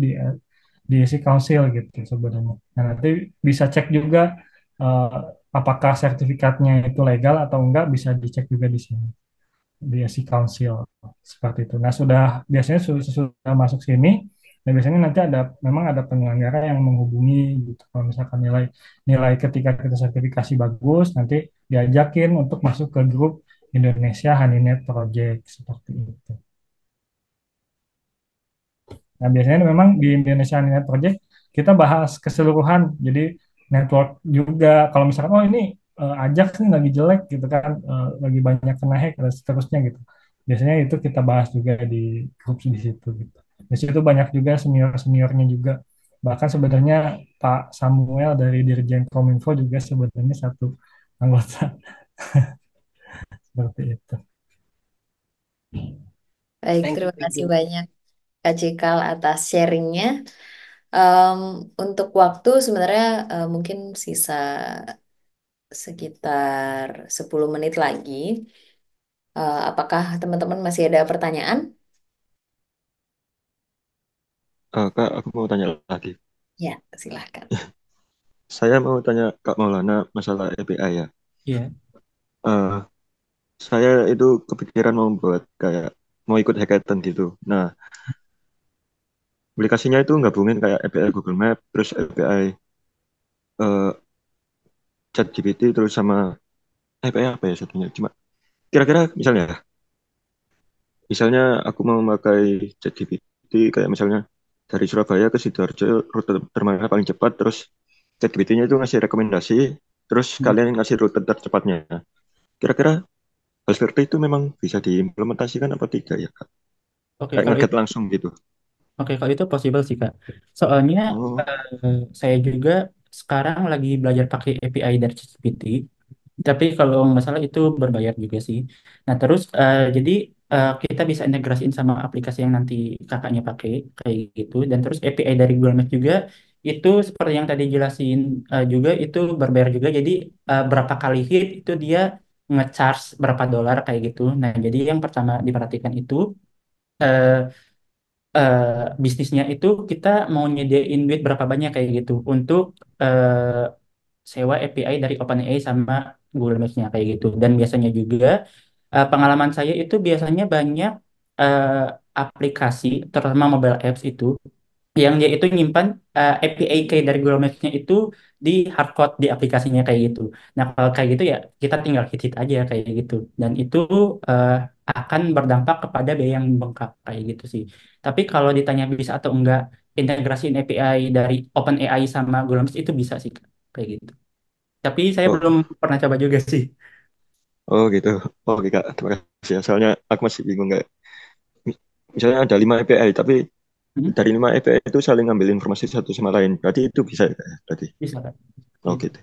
B: diisi council gitu sebenarnya. Nah, nanti bisa cek juga eh, apakah sertifikatnya itu legal atau enggak, bisa dicek juga di sini di SC Council seperti itu. Nah, sudah biasanya sudah masuk sini, dan biasanya nanti ada memang ada penyelenggara yang menghubungi gitu. Kalau misalkan nilai nilai ketika kita sertifikasi bagus, nanti diajakin untuk masuk ke grup Indonesia Honeynet Project seperti itu. Nah, biasanya memang di Indonesia Honeynet Project kita bahas keseluruhan. Jadi network juga. Kalau misalkan oh ini Ajax nih lagi jelek gitu kan, lagi banyak kena hack dan seterusnya gitu. Biasanya itu kita bahas juga di grup di situ gitu. Di situ banyak juga senior-seniornya juga. Bahkan sebenarnya Pak Samuel dari Dirjen Kominfo juga sebenarnya satu anggota seperti itu.
A: Baik,
E: Thank you,
A: terima
E: thank
A: kasih
E: you.
A: banyak Kak Cikal atas sharingnya. Em, untuk waktu sebenarnya mungkin sisa sekitar 10 menit lagi. Apakah teman-teman masih ada pertanyaan?
G: Kak, aku mau tanya lagi.
A: Ya, silahkan.
G: Saya mau tanya Kak Maulana masalah API ya.
C: Iya,
G: Eh, saya itu kepikiran mau buat kayak mau ikut hackathon gitu. Nah, aplikasinya itu gabungin kayak API Google Map, terus API eh, ChatGPT, terus sama API apa ya satunya? Cuma kira-kira misalnya aku mau memakai ChatGPT kayak misalnya dari Surabaya ke Sidoarjo rute termana paling cepat, terus ChatGPT-nya itu ngasih rekomendasi, terus
C: hmm,
G: kalian ngasih rute tercepatnya. Kira-kira hal seperti itu memang bisa diimplementasikan apa tidak ya, Kak?
C: oke
G: Kayak
C: kalau
G: ngeget
C: itu
G: langsung gitu.
C: kalau itu possible sih Kak. Soalnya
G: Oh,
C: saya juga sekarang lagi belajar pakai API dari ChatGPT. Tapi kalau nggak salah itu berbayar juga sih. Nah terus jadi kita bisa integrasiin sama aplikasi yang nanti kakaknya pakai kayak gitu. Dan terus API dari Google Maps juga itu seperti yang tadi jelasin juga itu berbayar juga. Jadi berapa kali hit itu dia nge-charge berapa dolar kayak gitu. Nah jadi yang pertama diperhatikan itu eh, eh, bisnisnya itu kita mau nyediain duit berapa banyak kayak gitu untuk sewa API dari OpenAI sama Google Maps-nya kayak gitu. Dan biasanya juga pengalaman saya itu biasanya banyak eh, aplikasi, terutama mobile apps itu, yang dia itu nyimpan API key dari Google Maps-nya itu di hardcode di aplikasinya kayak gitu. Nah, kalau kayak gitu ya kita tinggal hit-hit aja kayak gitu. Dan itu eh, akan berdampak kepada biaya yang membengkak kayak gitu sih. Tapi kalau ditanya bisa atau enggak integrasiin API dari OpenAI sama Google Maps itu bisa sih Kak. Kayak gitu. Tapi saya
G: oh,
C: belum pernah coba juga sih.
G: oh gitu. Oh, oke Kak, terima kasih ya. Soalnya aku masih bingung kayak misalnya ada 5 API, tapi
C: Hmm?
G: dari 5 API itu saling ngambil informasi satu sama lain. Berarti itu bisa ya, Kak, ya? Berarti.
C: Bisa Kak.
G: Oh
C: Kayak gitu.
G: gitu.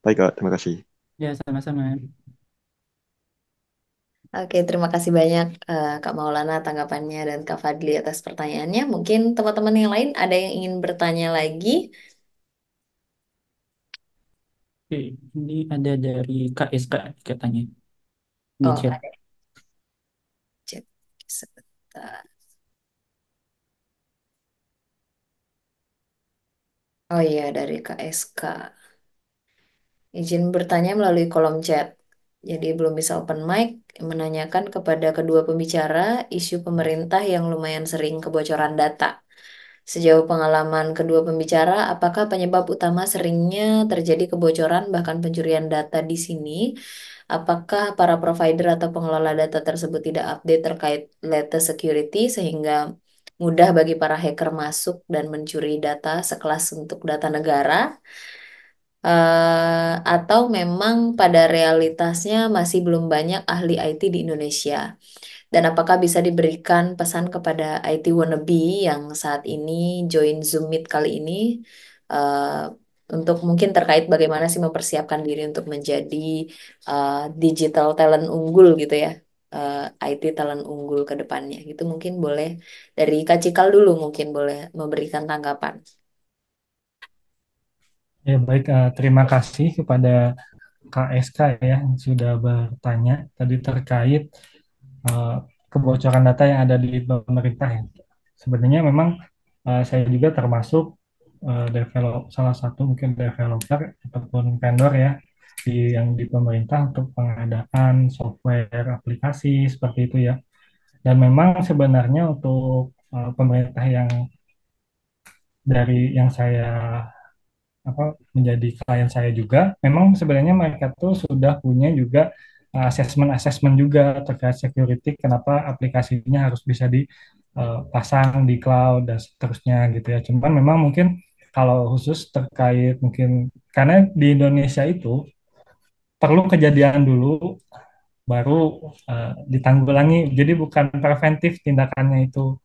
G: Baik Kak, terima kasih.
C: Ya, sama-sama.
A: Oke, terima kasih banyak Kak Maulana tanggapannya dan Kak Fadli atas pertanyaannya. Mungkin teman-teman yang lain ada yang ingin bertanya lagi?
C: Oke, ini ada dari KSK katanya di
A: Oh,
C: chat.
A: ada chat sebentar. Oh iya, dari KSK. Izin bertanya melalui kolom chat. Jadi belum bisa open mic, menanyakan kepada kedua pembicara isu pemerintah yang lumayan sering kebocoran data. Sejauh pengalaman kedua pembicara, apakah penyebab utama seringnya terjadi kebocoran bahkan pencurian data di sini? Apakah para provider atau pengelola data tersebut tidak update terkait data security sehingga mudah bagi para hacker masuk dan mencuri data sekelas untuk data negara? Atau memang pada realitasnya masih belum banyak ahli IT di Indonesia? Dan apakah bisa diberikan pesan kepada IT wannabe yang saat ini join Zoom Meet kali ini eh, untuk mungkin terkait bagaimana sih mempersiapkan diri untuk menjadi digital talent unggul gitu ya, IT talent unggul ke depannya gitu mungkin boleh dari Kak Cikal dulu mungkin boleh memberikan tanggapan.
B: Ya, baik, terima kasih kepada KSK ya yang sudah bertanya tadi terkait eh, kebocoran data yang ada di pemerintah ya. Sebenarnya memang saya juga termasuk salah satu mungkin developer ataupun vendor ya yang di pemerintah untuk pengadaan software aplikasi seperti itu ya. Dan memang sebenarnya untuk pemerintah yang dari yang saya apa menjadi klien saya juga, memang sebenarnya mereka tuh sudah punya juga assessment juga terkait security, kenapa aplikasinya harus bisa dipasang di cloud dan seterusnya gitu ya. Cuman memang mungkin kalau khusus terkait mungkin karena di Indonesia itu perlu kejadian dulu baru ditanggulangi. Jadi bukan preventif tindakannya itu.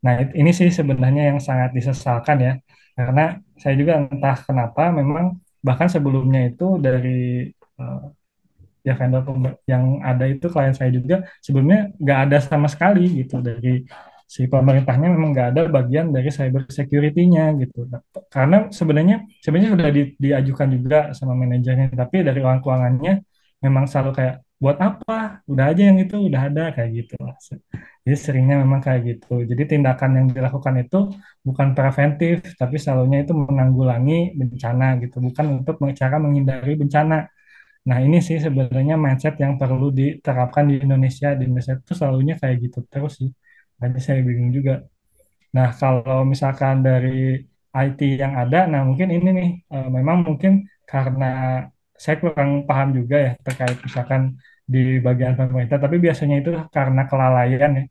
B: Nah, ini sih sebenarnya yang sangat disesalkan ya. Karena saya juga entah kenapa memang bahkan sebelumnya itu dari eh, ya vendor yang ada itu klien saya juga sebelumnya nggak ada sama sekali gitu dari si pemerintahnya, memang nggak ada bagian dari cyber security-nya gitu. Nah, karena sebenarnya sudah diajukan juga sama manajernya, tapi dari uang keuangannya memang selalu kayak buat apa? Udah aja yang itu udah ada kayak gitu. Jadi seringnya memang kayak gitu. Jadi tindakan yang dilakukan itu bukan preventif, tapi selalunya itu menanggulangi bencana gitu, bukan untuk cara menghindari bencana. Nah, ini sih sebenarnya mindset yang perlu diterapkan di Indonesia. Di Indonesia itu selalunya kayak gitu terus sih. Jadi saya bingung juga. Nah, kalau misalkan dari IT yang ada, nah mungkin ini nih, memang mungkin karena saya kurang paham juga ya terkait misalkan di bagian pemerintah, tapi biasanya itu karena kelalaian ya.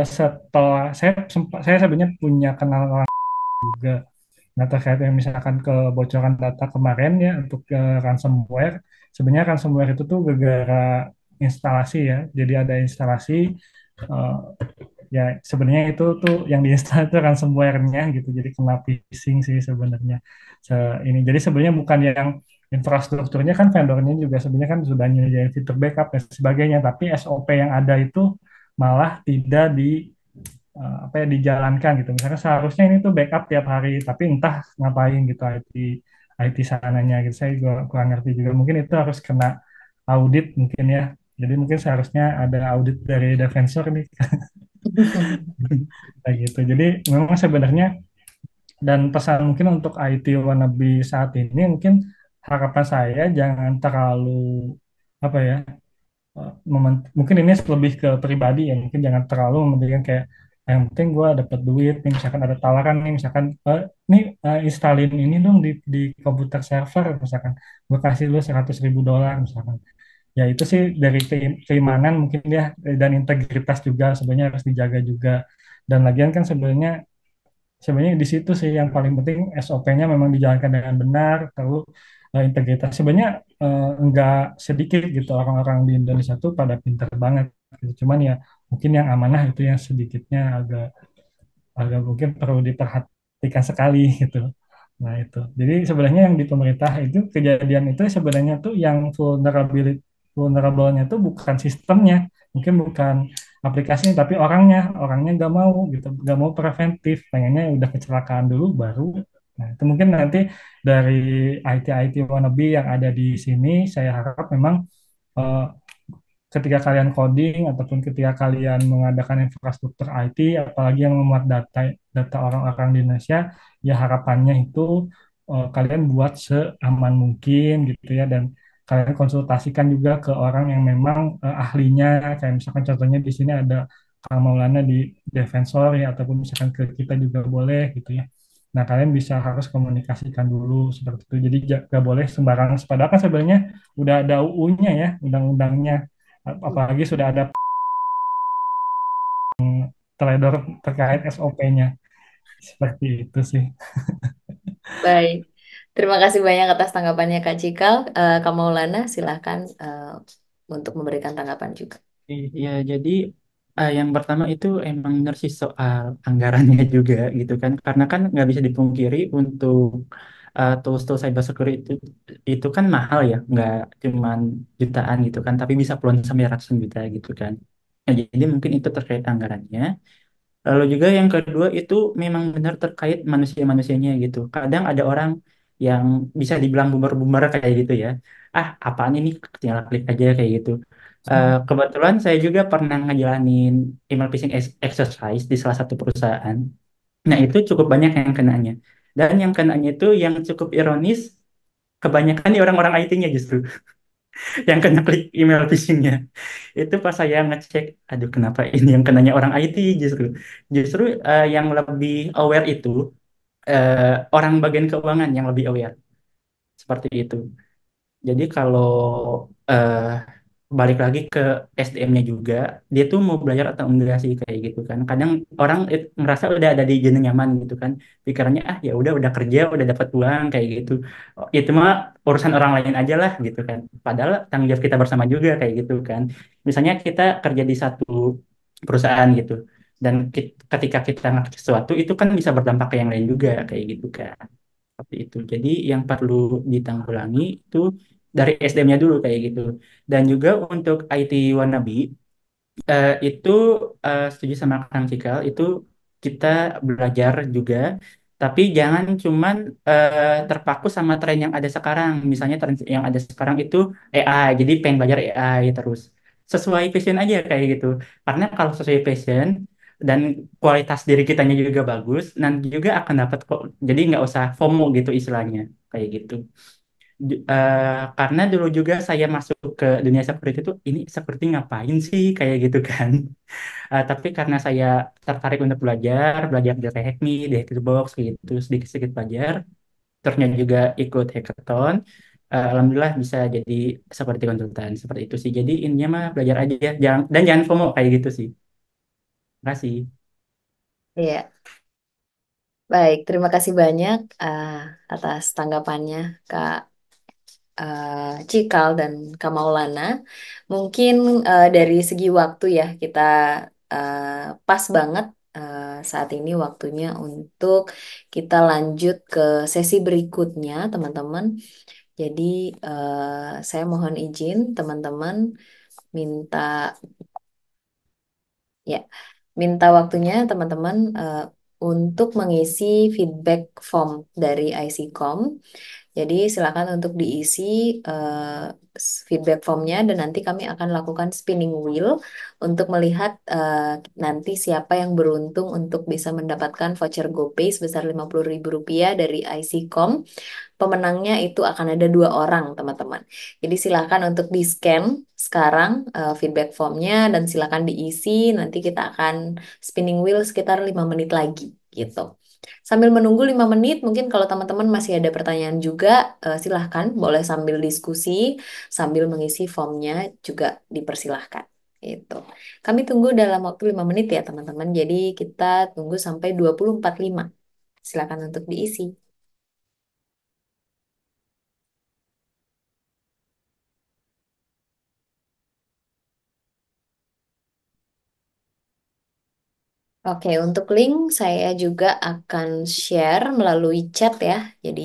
B: Setelah saya sebenarnya punya kenal orang juga. Nah, terkait yang misalkan kebocoran data kemarin ya untuk ransomware, sebenarnya ransomware itu tuh gara-gara instalasi ya. Jadi ada instalasi, eh, ya sebenarnya itu tuh yang diinstal itu ransomware-nya gitu. Jadi kena phishing sih sebenarnya. Ini jadi sebenarnya bukan yang infrastrukturnya, kan vendornya juga sebenarnya kan sudah nyediain fitur backup dan sebagainya, tapi SOP yang ada itu malah tidak apa ya dijalankan gitu. Misalnya seharusnya ini tuh backup tiap hari, tapi entah ngapain gitu IT sananya gitu. Saya juga kurang ngerti juga. Mungkin itu harus kena audit mungkin ya. Jadi mungkin seharusnya ada audit dari Defensor nih kayak gitu. Jadi memang sebenarnya dan pesan mungkin untuk IT wannabe saat ini mungkin harapan saya jangan terlalu apa ya, mungkin ini lebih ke pribadi ya, mungkin jangan terlalu mementingkan kayak yang penting gue dapat duit nih, misalkan ada tawaran nih misalkan nih instalin ini dong di komputer server misalkan, gue kasih lu $100.000 misalkan. Ya itu sih dari keimanan mungkin ya, dan integritas juga sebenarnya harus dijaga juga. Dan lagian kan sebenarnya di situ sih yang paling penting, SOP-nya memang dijalankan dengan benar, lalu integritas. Sebenarnya nggak sedikit gitu orang-orang di Indonesia tuh pada pintar banget gitu. Cuman ya mungkin yang amanah itu yang sedikitnya agak agak mungkin perlu diperhatikan sekali gitu. Nah itu. Jadi sebenarnya yang di pemerintah itu kejadian itu sebenarnya tuh yang vulnerable-nya tuh bukan sistemnya, mungkin bukan aplikasinya, tapi orangnya nggak mau gitu, nggak mau preventif, pengennya udah kecelakaan dulu baru. Nah itu mungkin nanti dari IT wannabe yang ada di sini, saya harap memang eh, ketika kalian coding ataupun ketika kalian mengadakan infrastruktur IT, apalagi yang memuat data data orang-orang di Indonesia, ya harapannya itu kalian buat seaman mungkin gitu ya, dan kalian konsultasikan juga ke orang yang memang ahlinya, kayak misalkan contohnya di sini ada Kang Maulana di Defensor ya, ataupun misalkan ke kita juga boleh gitu ya. Nah, kalian bisa harus komunikasikan dulu seperti itu. Jadi nggak boleh sembarangan. Padahal kan sebenarnya udah ada UU-nya ya, undang-undangnya. Apalagi sudah ada teledor terkait SOP-nya. Seperti itu sih.
A: Baik. Terima kasih banyak atas tanggapannya Kak Cikal. Kak Maulana, silahkan untuk memberikan tanggapan juga.
C: Iya, jadi yang pertama itu emang benar sih soal anggarannya juga gitu kan. Karena kan nggak bisa dipungkiri untuk tools-tools cyber security itu kan mahal ya, nggak cuman jutaan gitu kan, tapi bisa puluhan sampai ratusan juta gitu kan. Nah, jadi mungkin itu terkait anggarannya. Lalu juga yang kedua itu memang benar terkait manusia-manusianya gitu. Kadang ada orang yang bisa dibilang boomer-boomer kayak gitu ya. Ah, apaan ini? Tinggal klik aja kayak gitu. Kebetulan saya juga pernah ngejalanin email phishing exercise di salah satu perusahaan. Nah, itu cukup banyak yang kenanya. Dan yang kenanya itu yang cukup ironis, kebanyakan nih orang-orang IT-nya justru yang kena klik email phishing-nya. Itu pas saya ngecek, aduh kenapa ini yang kenanya orang IT justru. Justru yang lebih aware itu orang bagian keuangan yang lebih aware. Seperti itu. Jadi kalau eh, balik lagi ke SDM-nya juga, dia tuh mau belajar atau enggak sih kayak gitu kan. Kadang orang ngerasa udah ada di zona nyaman gitu kan. Pikirannya ya udah kerja, udah dapat uang kayak gitu. Oh, itu mah urusan orang lain aja lah gitu kan. Padahal tanggung jawab kita bersama juga kayak gitu kan. Misalnya kita kerja di satu perusahaan gitu. Dan ketika kita ngelakuin sesuatu itu kan bisa berdampak ke yang lain juga kayak gitu kan. Seperti itu. Jadi yang perlu ditanggulangi itu dari SDM-nya dulu kayak gitu. Dan juga untuk IT wannabe itu setuju sama Kang Cikal itu kita belajar juga, tapi jangan cuman terpaku sama tren yang ada sekarang. Misalnya tren yang ada sekarang itu AI, jadi pengen belajar AI terus. Sesuai passion aja kayak gitu. Karena kalau sesuai passion dan kualitas diri kitanya juga bagus, nanti juga akan dapat kok. Jadi nggak usah FOMO gitu istilahnya kayak gitu. Karena dulu juga saya masuk ke dunia security itu ini seperti ngapain sih kayak gitu kan. Tapi karena saya tertarik untuk belajar, belajar dari hack me, dari Hackbox gitu, sedikit-sedikit belajar, terusnya juga ikut hackathon. Alhamdulillah bisa jadi seperti konsultan, seperti itu sih. Jadi intinya mah belajar aja, jangan, dan jangan FOMO kayak gitu sih. Terima kasih.
A: Iya, baik. Terima kasih banyak atas tanggapannya, Kak Cikal dan Kak Maulana. Mungkin dari segi waktu ya kita pas banget saat ini waktunya untuk kita lanjut ke sesi berikutnya, teman-teman. Jadi saya mohon izin teman-teman minta ya minta waktunya teman-teman untuk mengisi feedback form dari ICCOM. Jadi silakan untuk diisi feedback formnya dan nanti kami akan lakukan spinning wheel untuk melihat nanti siapa yang beruntung untuk bisa mendapatkan voucher GoPay sebesar Rp50.000 dari ICCOM. Pemenangnya itu akan ada dua orang, teman-teman. Jadi silakan untuk di-scan sekarang feedback formnya dan silakan diisi. Nanti kita akan spinning wheel sekitar 5 menit lagi, gitu. Sambil menunggu 5 menit, mungkin kalau teman-teman masih ada pertanyaan juga, silahkan boleh sambil diskusi, sambil mengisi formnya juga dipersilahkan. Gitu. Kami tunggu dalam waktu 5 menit ya teman-teman. Jadi kita tunggu sampai 20.45. Silakan untuk diisi. Oke, untuk link saya juga akan share melalui chat ya. Jadi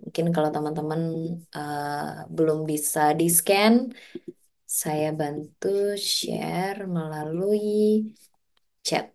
A: mungkin kalau teman-teman belum bisa di-scan, saya bantu share melalui chat.